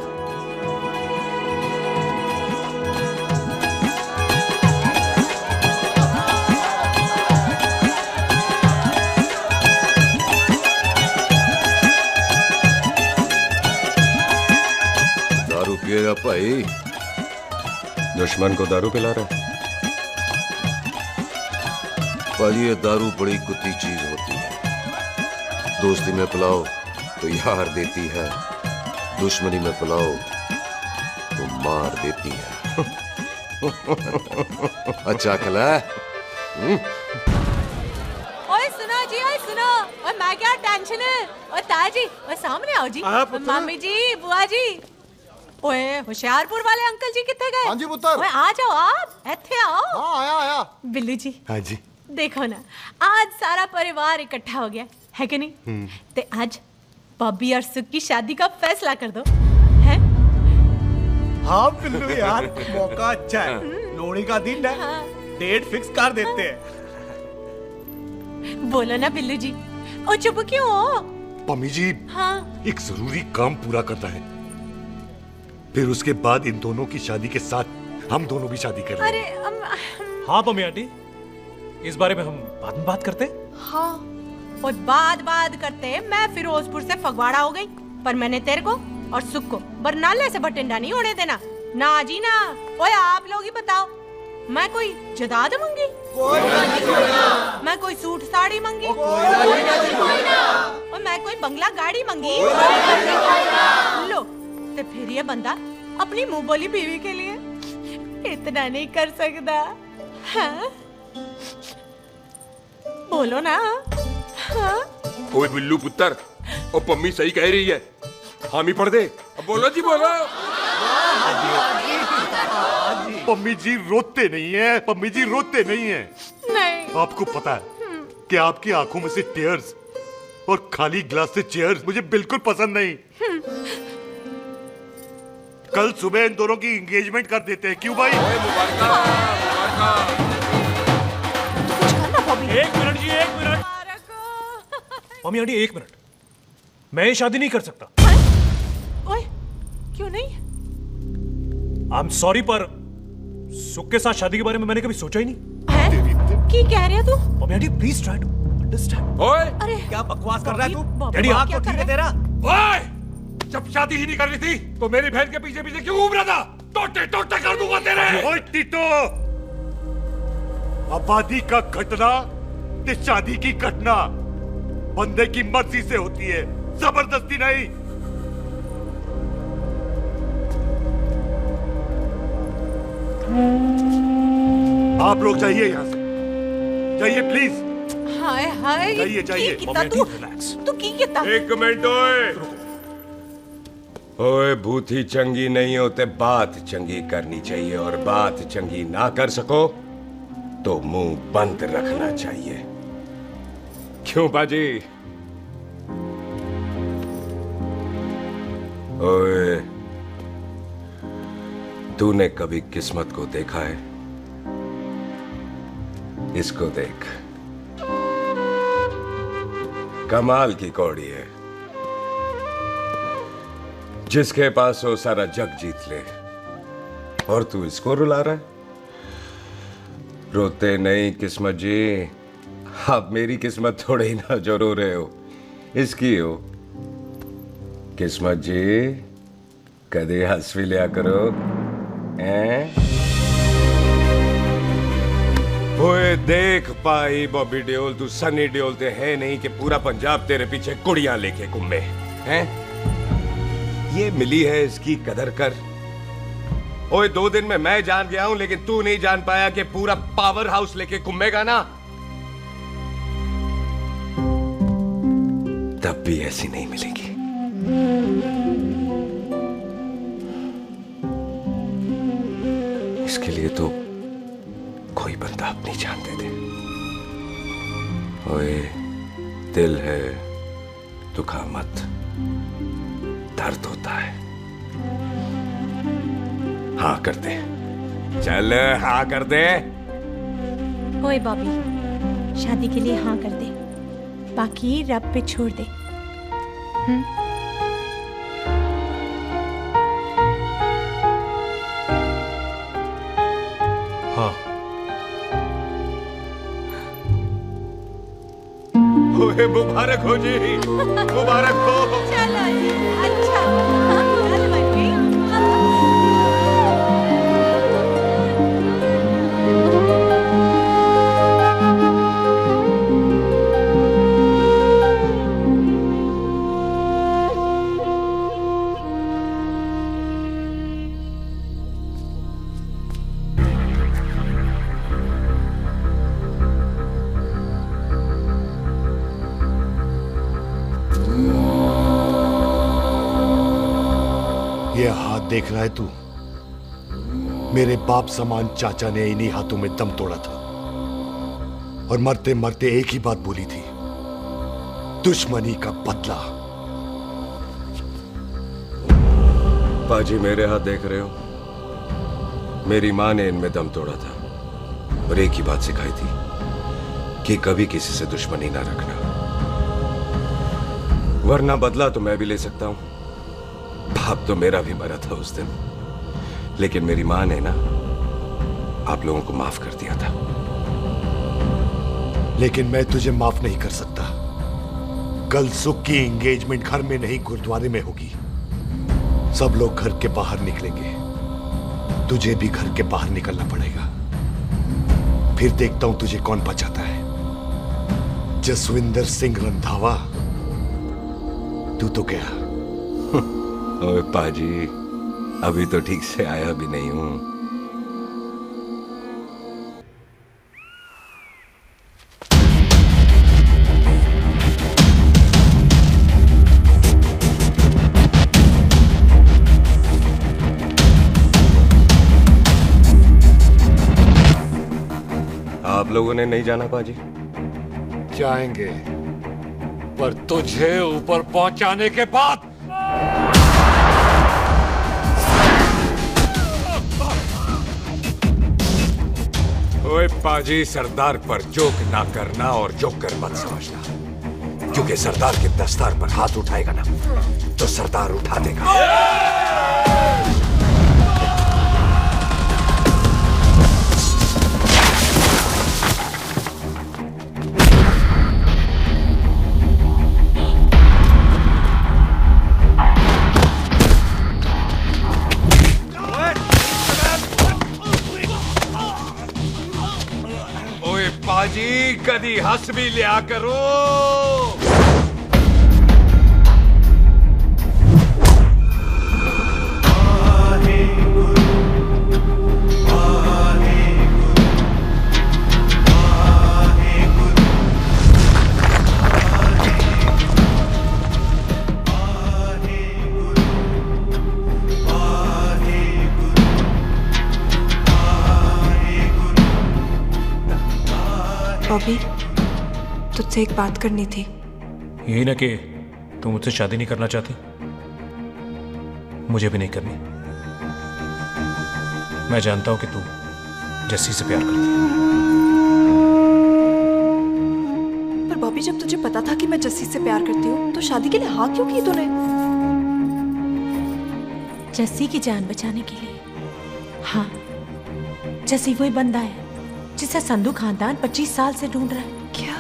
भाई दुश्मन को दारू पिला रहा है? भाई ये दारू बड़ी कुत्ती चीज होती है। दोस्ती में पिलाओ तो यार देती है, दुश्मनी में पिलाओ तो मार देती है। अच्छा खिला है? ओए सुनो जी, ओए सुनो, ओए मैं क्या टेंशन है? ओए ताजी, ओए सामने आओ जी। मम्मी जी, बुआ जी। ओए होशियारपुर वाले अंकल जी कितने गए? हाँ जी पुत्र। ओए आ जाओ आप, ਇੱਥੇ आओ। हाँ आया आया। बिल्लू जी। हाँ जी। देखो ना, आज सारा परिवार इकट्ठा हो गया है कि नहीं? ते आज बॉबी और सुख की शादी का फैसला कर दो, हैं? हाँ बिल्लू यार, मौका अच्छा है। लोहड़ी का दिन है, डेट फिक्स कर देते हैं। बोलो ना बिल्लू जी, ओ चुप क्यों हो? पम्मी जी, हाँ एक जरूरी काम पूरा करना है, फिर उसके बाद इन दोनों की शादी के साथ हम दोनों भी शादी करेंगे। अरे हाँ पम्मी आंटी, इस बारे में हम बाद में बात करते। हाँ और बात करते मैं फिरोजपुर से फगवाड़ा हो गई, पर मैंने तेरे को और सुख को बरनाले से बठिंडा नहीं होने देना। ना जी ना। ओए आप लोग ही बताओ, मैं कोई जदाद मंगी? मैं कोई सूट साड़ी मंगी? और मैं कोई बंगला गाड़ी मंगी? लो तो फिर ये बंदा अपनी मुंह बोली बीवी के लिए इतना नहीं कर सकता, हाँ? बोलो ना। हाँ? ओए बिल्लू पुत्र, ओ पम्मी सही कह रही है, हामी पढ़ दे। अब बोलो जी बोलो। पम्मी जी रोते नहीं है, पम्मी जी रोते नहीं है। नहीं। आपको पता है कि आपकी आंखों में से टीयर्स और खाली ग्लास से चेयर्स मुझे बिल्कुल पसंद नहीं। कल सुबह इन दोनों की एंगेजमेंट कर देते हैं, क्यों भाई? एक मिनट जी, एक मिनट। मम्मी आंटी एक मिनट, मैं ये शादी नहीं कर सकता। ओए क्यों नहीं? आई एम सॉरी, पर सुख के साथ शादी के बारे में मैंने कभी सोचा ही नहीं। की कह रहे हो तू? Mummy aunty please try to understand. ओए अरे क्या बकवास कर रहा है तू? डैडी दिमाग आप तो ठीक है तेरा? ओए जब शादी ही नहीं करनी थी तो मेरी बहन के पीछे पीछे क्यों घूम रहा था? टोटे टोटे कर दूंगा तेरे। ओए टीटो, आबादी का घटना ते शादी की घटना बंदे की मर्जी से होती है, जबरदस्ती नहीं। आप लोग जाइए यहाँ से, जाइए प्लीज। हाय हाय, जाइए जाइए। तू की कितना? एक मिनट ओए। ओए भूथी चंगी नहीं होते, बात चंगी करनी चाहिए, और बात चंगी ना कर सको तो मुंह बंद रखना चाहिए। क्यों बाजी? ओए तूने कभी किस्मत को देखा है? इसको देख, कमाल की कौड़ी है, जिसके पास हो सारा जग जीत ले, और तू इसको रुला रहा है? रोते नहीं किस्मत जी, आप मेरी किस्मत थोड़े ही ना जो रो रहे हो, इसकी हो। किस्मत जी कदे हंस भी लिया करो, हैं? ओए देख पाई बॉबी देओल, तू सनी देओल ते है नहीं कि पूरा पंजाब तेरे पीछे कुड़ियां लेके घूमे, हैं? ये मिली है, इसकी कदर कर। ओए 2 दिन में मैं जान गया हूं, लेकिन तू नहीं जान पाया कि पूरा पावर हाउस लेके घूमेगा ना, तब भी ऐसी नहीं मिलेगी। इसके लिए तो कोई बंदा अपनी जान दे दे। ओए दिल है, दुखा मत, दर्द होता है। हाँ कर दे, चल हाँ कर दे। ओए बॉबी, शादी के लिए हाँ कर दे, बाकी रब पे छोड़ दे। हाँ। ओए मुबारक हो जी, मुबारक हो। चलो जी, अच्छा। चल बन गई। देख रहा है तू? मेरे बाप समान चाचा ने इन्हीं हाथों में दम तोड़ा था और मरते मरते एक ही बात बोली थी, दुश्मनी का बदला। पाजी मेरे हाथ देख रहे हो? मेरी माँ ने इनमें दम तोड़ा था और एक ही बात सिखाई थी कि कभी किसी से दुश्मनी ना रखना, वरना बदला तो मैं भी ले सकता हूं। बाप तो मेरा भी मरा था उस दिन, लेकिन मेरी माँ ने ना आप लोगों को माफ कर दिया था। लेकिन मैं तुझे माफ नहीं कर सकता। कल सुख की एंगेजमेंट घर में नहीं गुरुद्वारे में होगी। सब लोग घर के बाहर निकलेंगे, तुझे भी घर के बाहर निकलना पड़ेगा। फिर देखता हूं तुझे कौन बचाता है, जसविंदर सिंह रंधावा तू तो क्या? ओए पाजी, अभी तो ठीक से आया भी नहीं हूं। आप लोगों ने नहीं जाना पाजी? जाएंगे, पर तुझे ऊपर पहुंचाने के बाद। ओए पाजी, सरदार पर जोक ना करना और जोक कर मत समझना, क्योंकि सरदार के दस्तार पर हाथ उठाएगा ना तो सरदार उठा देगा। पाजी, कदी हंस भी लिया करो। बॉबी, तुझसे एक बात करनी थी। यही ना कि तू मुझसे शादी नहीं करना चाहती, मुझे भी नहीं करनी। मैं जानता हूं कि तू जस्सी से प्यार करती है। पर बॉबी, जब तुझे पता था कि मैं जस्सी से प्यार करती हूँ तो शादी के लिए हाँ क्यों की तूने? जस्सी की जान बचाने के लिए। हाँ, जस्सी वही बंदा है जिसे संधू खानदान 25 साल से ढूंढ रहा है। क्या?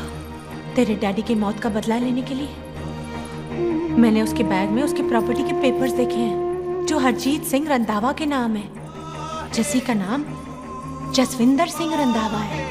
तेरे डैडी की मौत का बदला लेने के लिए। मैंने उसके बैग में उसकी प्रॉपर्टी के पेपर्स देखे हैं जो हरजीत सिंह रंधावा के नाम है। जस्सी का नाम जसविंदर सिंह रंधावा है।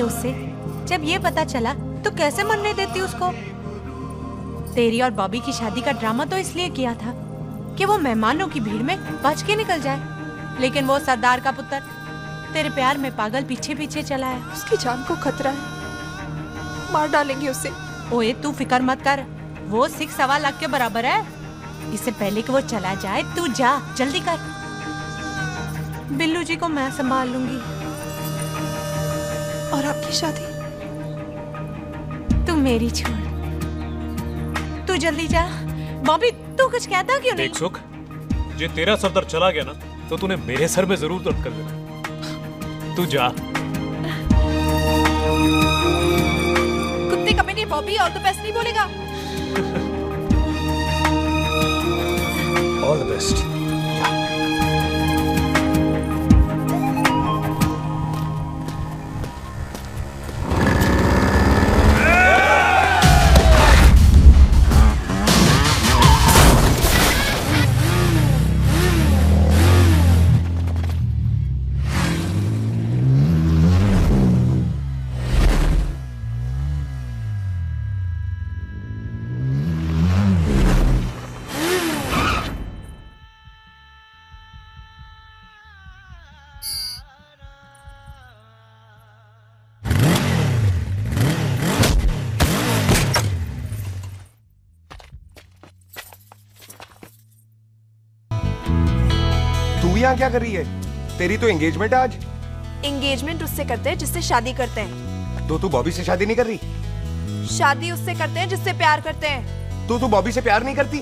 उससे जब ये पता चला तो कैसे मरने देती उसको? तेरी और बॉबी की शादी का ड्रामा तो इसलिए किया था कि वो मेहमानों की भीड़ में बच के निकल जाए, लेकिन वो सरदार का पुत्र तेरे प्यार में पागल पीछे पीछे चला है। उसकी जान को खतरा है, मार डालेंगे उसे। ओए तू फिक्र मत कर, वो 6.25 लाख के बराबर है। इससे पहले कि वो चला जाए तू जा, जल्दी कर। बिल्लू जी को मैं संभाल लूंगी। और आपकी शादी? तू मेरी छोड़, तू जल्दी जा। बॉबी तू कुछ कहता क्यों नहीं? देख सुख, जे तेरा सरदार चला गया ना तो तूने मेरे सर में जरूर दर्द कर देना। तू जा। कुत्ते कमीने बॉबी, और तो पैसे नहीं बोलेगा। All the best. तू यहाँ क्या कर रही है? तेरी तो एंगेजमेंट है आज। एंगेजमेंट उससे करते हैं जिससे शादी करते हैं। तो तू बॉबी से शादी नहीं कर रही? शादी उससे करते हैं जिससे प्यार करते हैं। तो तू बॉबी से प्यार नहीं करती?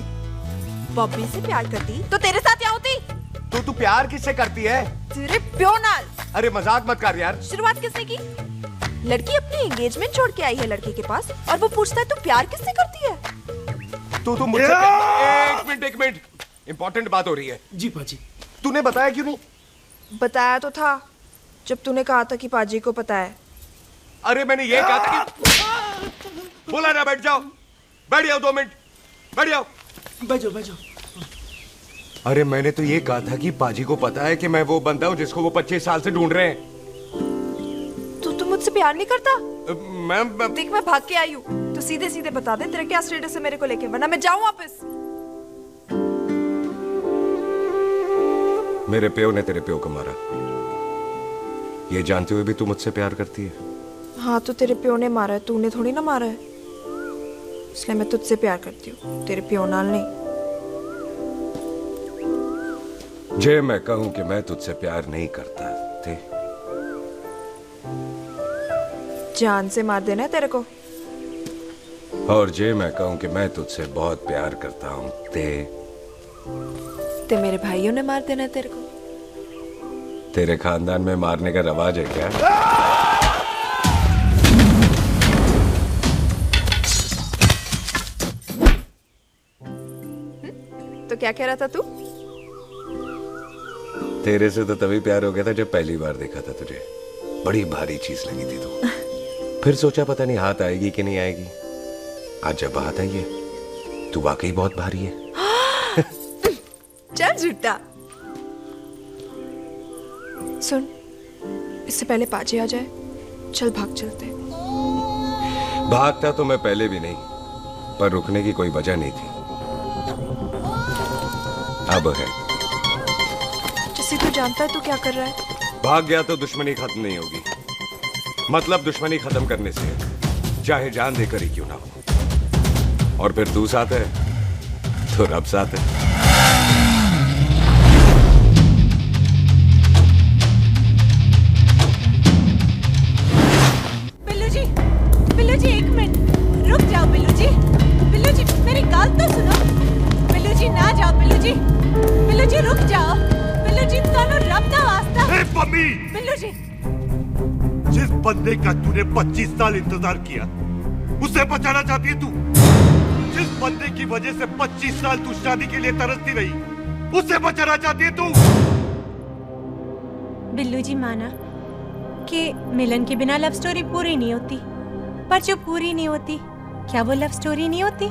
बॉबी से प्यार करती तो तेरे साथ क्या होती? तो तू प्यार किससे करती है? तेरे प्यो नाल। अरे मजाक मत कर यार। शुरुआत किसने की? लड़की अपनी एंगेजमेंट छोड़ के आई है लड़के के पास और वो पूछता है तू प्यार किससे करती है? तो मुझसे एक मिनट इंपॉर्टेंट बात हो रही है। जी पाजी। तूने बताया क्यों नहीं? बताया तो था जब तूने कहा था कि पाजी को पता है। अरे मैंने ये कहा था कि बोला ना बैठ जाओ। बैठ जाओ 2 मिनट। बैठ जाओ। बैठ जाओ। अरे मैंने तो ये कहा था कि पाजी को पता है कि मैं वो बंदा हूँ जिसको वो 25 साल से ढूंढ रहे हैं। तू मुझसे प्यार नहीं करता? मैं देख मैं भाग के आई हूँ तो सीधे सीधे बता दे तेरा क्या स्टेटस है मेरे को लेके, वरना मैं जाऊँ वापस। मेरे प्यो ने तेरे प्यो को मारा, ये जानते हुए भी तू मुझसे प्यार करती है? हाँ तो तेरे प्यो ने मारा है, तूने थोड़ी ना मारा है, इसलिए मैं तुझसे प्यार करती हूँ, तेरे प्यो नाल नहीं। जे मैं कहूं कि मैं तुझसे प्यार नहीं करता थे जान से मार देना है तेरे को। और जे मैं कहूं कि मैं तुझसे बहुत प्यार करता हूं ते मेरे भाइयों ने मार देना है तेरे को। तेरे खानदान में मारने का रवाज है क्या? तो क्या कह रहा था तू? तेरे से तो तभी प्यार हो गया था जब पहली बार देखा था तुझे, बड़ी भारी चीज लगी थी तू। फिर सोचा पता नहीं हाथ आएगी कि नहीं आएगी, आज जब हाथ आई है तू वाकई बहुत भारी है। चल झूठा। सुन, इससे पहले पाजी आ जाए, चल भाग चलते। भागता तो मैं पहले भी नहीं, पर रुकने की कोई वजह नहीं थी, अब है। जैसे तू जानता है तू क्या कर रहा है। भाग गया तो दुश्मनी खत्म नहीं होगी, मतलब दुश्मनी खत्म करने से चाहे जान देकर ही क्यों ना हो। और फिर तू साथ है तो रब साथ है। बिल्लू जी एक मिनट रुक जाओ। बिल्लू जी मेरी बात तो सुनो। बिल्लू जी ना जाओ। बिल्लू जी रुक जाओ। बिल्लू जी तानो रब दा वास्ता। ए मम्मी, बिल्लू जी जिस बंदे का तूने 25 साल इंतजार किया उसे बचाना चाहती है तू? जिस बंदे की वजह से 25 साल तू शादी के लिए तरसती रही उसे बचाना चाहती है तू? बिल्लू जी माना कि मिलन के बिना लव स्टोरी पूरी नहीं होती, पर जो पूरी नहीं होती क्या वो लव स्टोरी नहीं होती?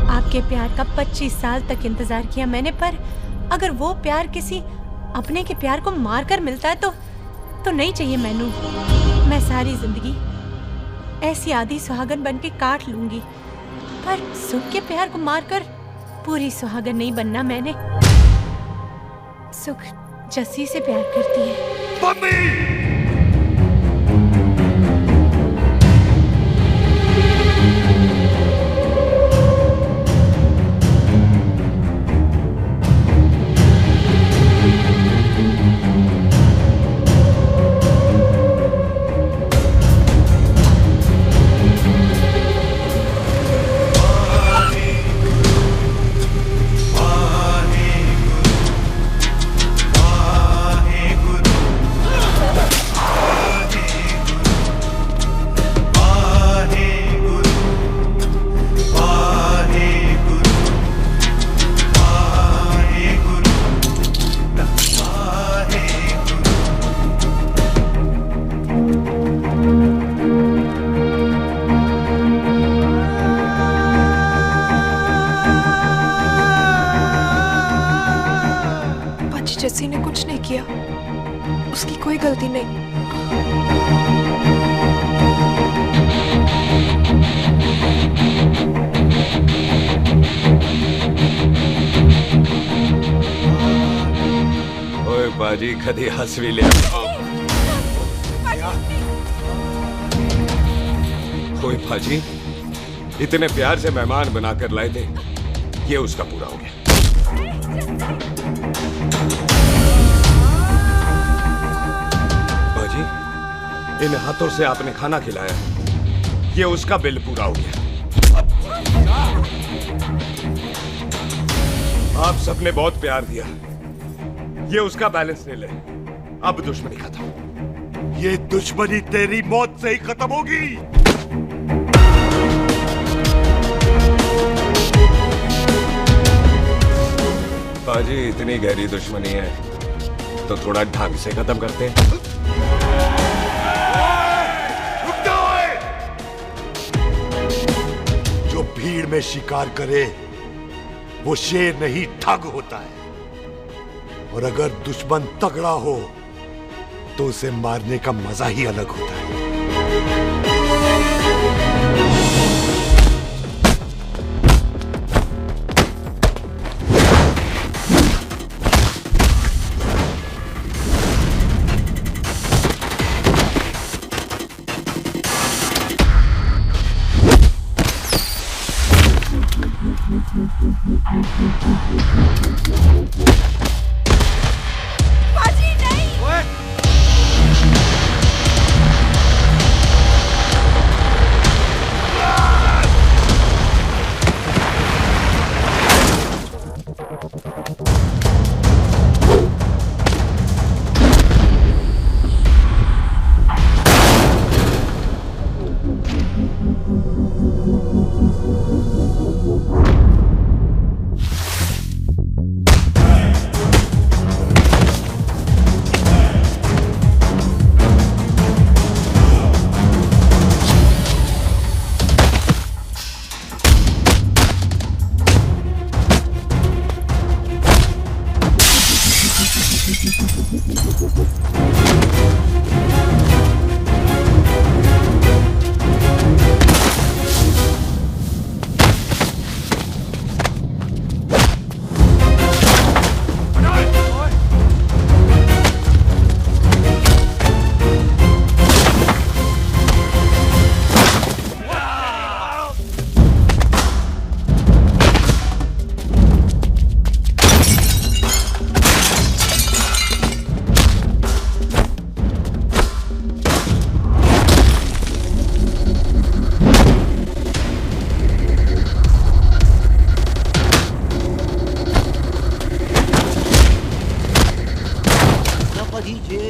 आपके प्यार का 25 साल तक इंतजार किया मैंने, पर अगर वो प्यार किसी अपने के प्यार को मारकर मिलता है तो नहीं चाहिए मैनू। मैं सारी जिंदगी ऐसी आधी सुहागन बन के काट लूंगी, पर सुख के प्यार को मारकर पूरी सुहागन नहीं बनना मैंने। सुख जस्सी से प्यार करती है। मम्मी! जस्सी ने कुछ नहीं किया, उसकी कोई गलती नहीं। ओए बाजी कदी हंस भी लिया। ओए बाजी इतने प्यार से मेहमान बनाकर लाए थे, ये उसका पूरा हो गया। बाजी इन हाथों से आपने खाना खिलाया, ये उसका बिल पूरा हो गया। आप सबने बहुत प्यार दिया, ये उसका बैलेंस ले ले। अब दुश्मनी खत्म। ये दुश्मनी तेरी मौत से ही खत्म होगी। बाजी इतनी गहरी दुश्मनी है तो थोड़ा ढंग से खत्म करते हैं। जो भीड़ में शिकार करे वो शेर नहीं ठग होता है, और अगर दुश्मन तगड़ा हो तो उसे मारने का मजा ही अलग होता है। बाजी नहीं।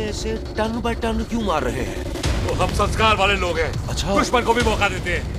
ऐसे टन बाय टन क्यों मार रहे हैं? तो हम संस्कार वाले लोग हैं। अच्छा। दुश्मन को भी मौका देते हैं।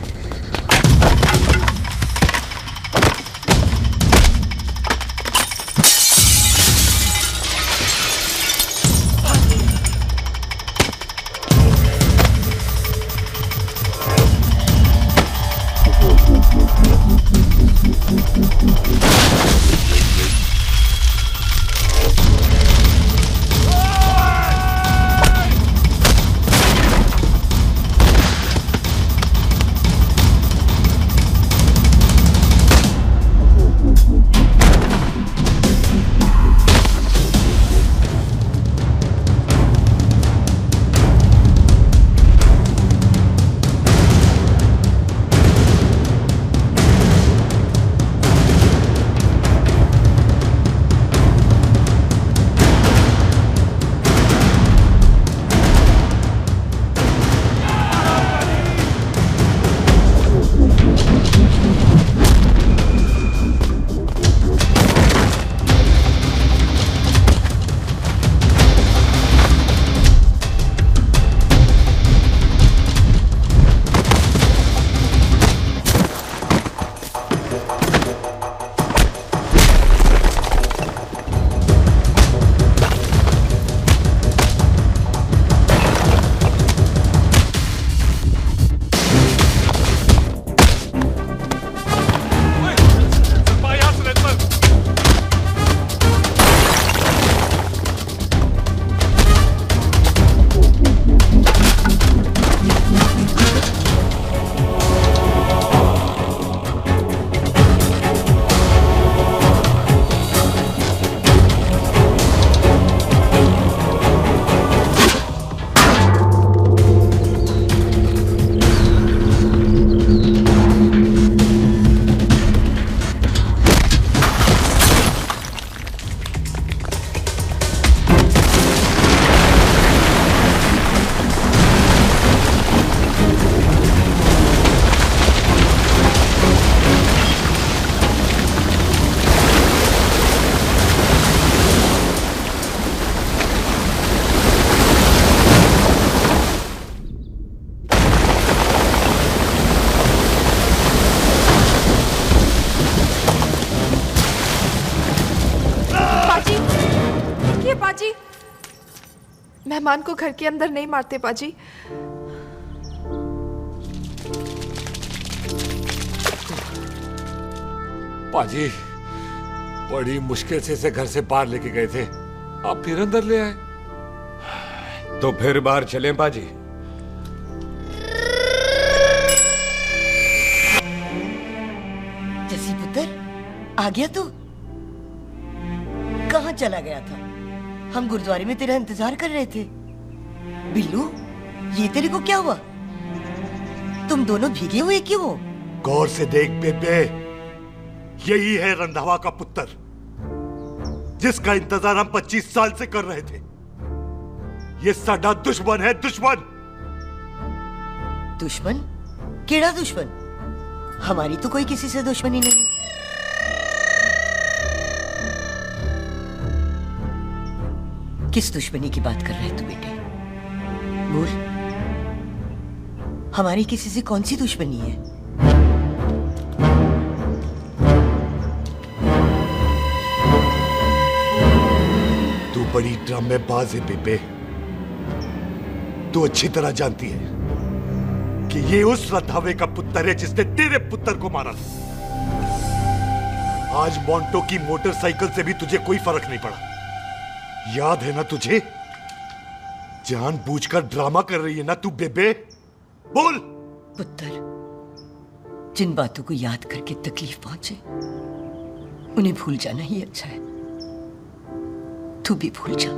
पाजी, मेहमान को घर के अंदर नहीं मारते पाजी। पाजी, बड़ी मुश्किल से इसे घर से बाहर लेके गए थे, आप फिर अंदर ले आए। तो फिर बाहर चलें पाजी। जसी पुत्र, आ गया तू? कहाँ चला गया था? हम गुरुद्वारे में तेरा इंतजार कर रहे थे। बिल्लू, ये तेरे को क्या हुआ? तुम दोनों भीगे हुए क्यों हो? गौर से देख बेबे, यही है रंधावा का पुत्र, जिसका इंतजार हम 25 साल से कर रहे थे। ये साडा दुश्मन है, दुश्मन। दुश्मन? केड़ा दुश्मन? हमारी तो कोई किसी से दुश्मनी नहीं। किस दुश्मनी की बात कर रहे तू बेटे? बोल, हमारी किसी से कौन सी दुश्मनी है? तू बड़ी ड्रामेबाज है बेबे। तू अच्छी तरह जानती है कि ये उस रंधावे का पुत्र है जिसने तेरे पुत्र को मारा। आज मोंटो की मोटरसाइकिल से भी तुझे कोई फर्क नहीं पड़ा। याद है ना तुझे? जानबूझकर ड्रामा कर रही है ना तू बेबे? बोल। पुत्र, जिन बातों को याद करके तकलीफ पहुंचे उन्हें भूल जाना ही अच्छा है। तू भी भूल जा।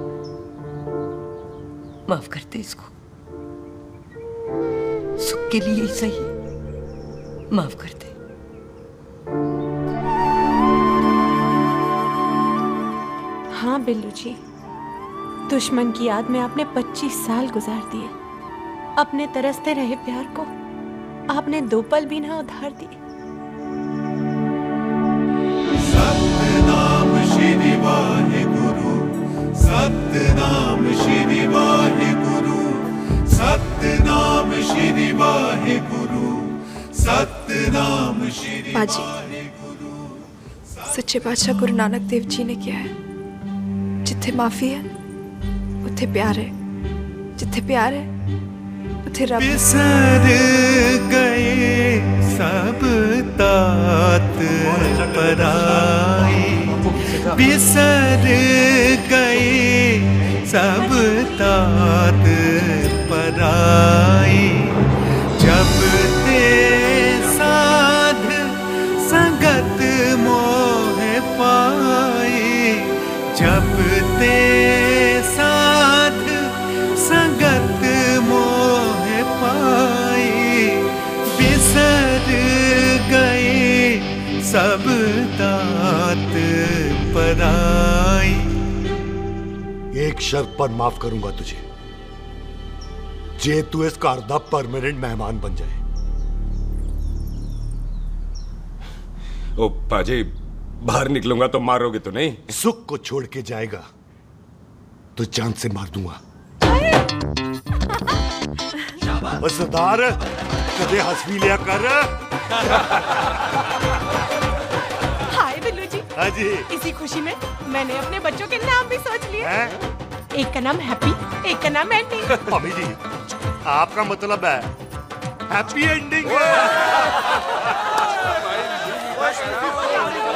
माफ कर दे इसको, सुख के लिए ही सही, माफ कर दे। हाँ बिल्लू जी, दुश्मन की याद में आपने 25 साल गुजार दिए। अपने तरसते रहे प्यार को आपने 2 पल भी ना उधार दिए। सतनाम श्री वाहेगुरु, सतनाम श्री वाहेगुरु, सतनाम श्री वाहेगुरु, सतनाम श्री पाजी, सच्चे बादशाह गुरु नानक देव जी ने किया है, जिथे माफी है उथे प्यार है, जिथे प्यार है उथे रब। बिसर गए सब तात पराई, बिसर गए सब तात पराई। जब ते साध संगत मोह पाई, जब ते साध संगत मोह पाई। बिसर गए सब तात पराई। एक शर्त पर माफ करूंगा तुझे, जे तू इस घर दा परमानेंट मेहमान बन जाए। ओ पाजी, बाहर निकलूंगा तो मारोगे तो नहीं? सुख को छोड़ के जाएगा तो जान से मार दूंगा। सरदार, कदे हंस भी लिया कर। हाय बिल्लू जी। हाँ जी। इसी खुशी में मैंने अपने बच्चों के नाम भी सोच लिए। एक का नाम हैप्पी, एक का नाम एंडी। मम्मी जी, आपका मतलब है हैप्पी एंडिंग।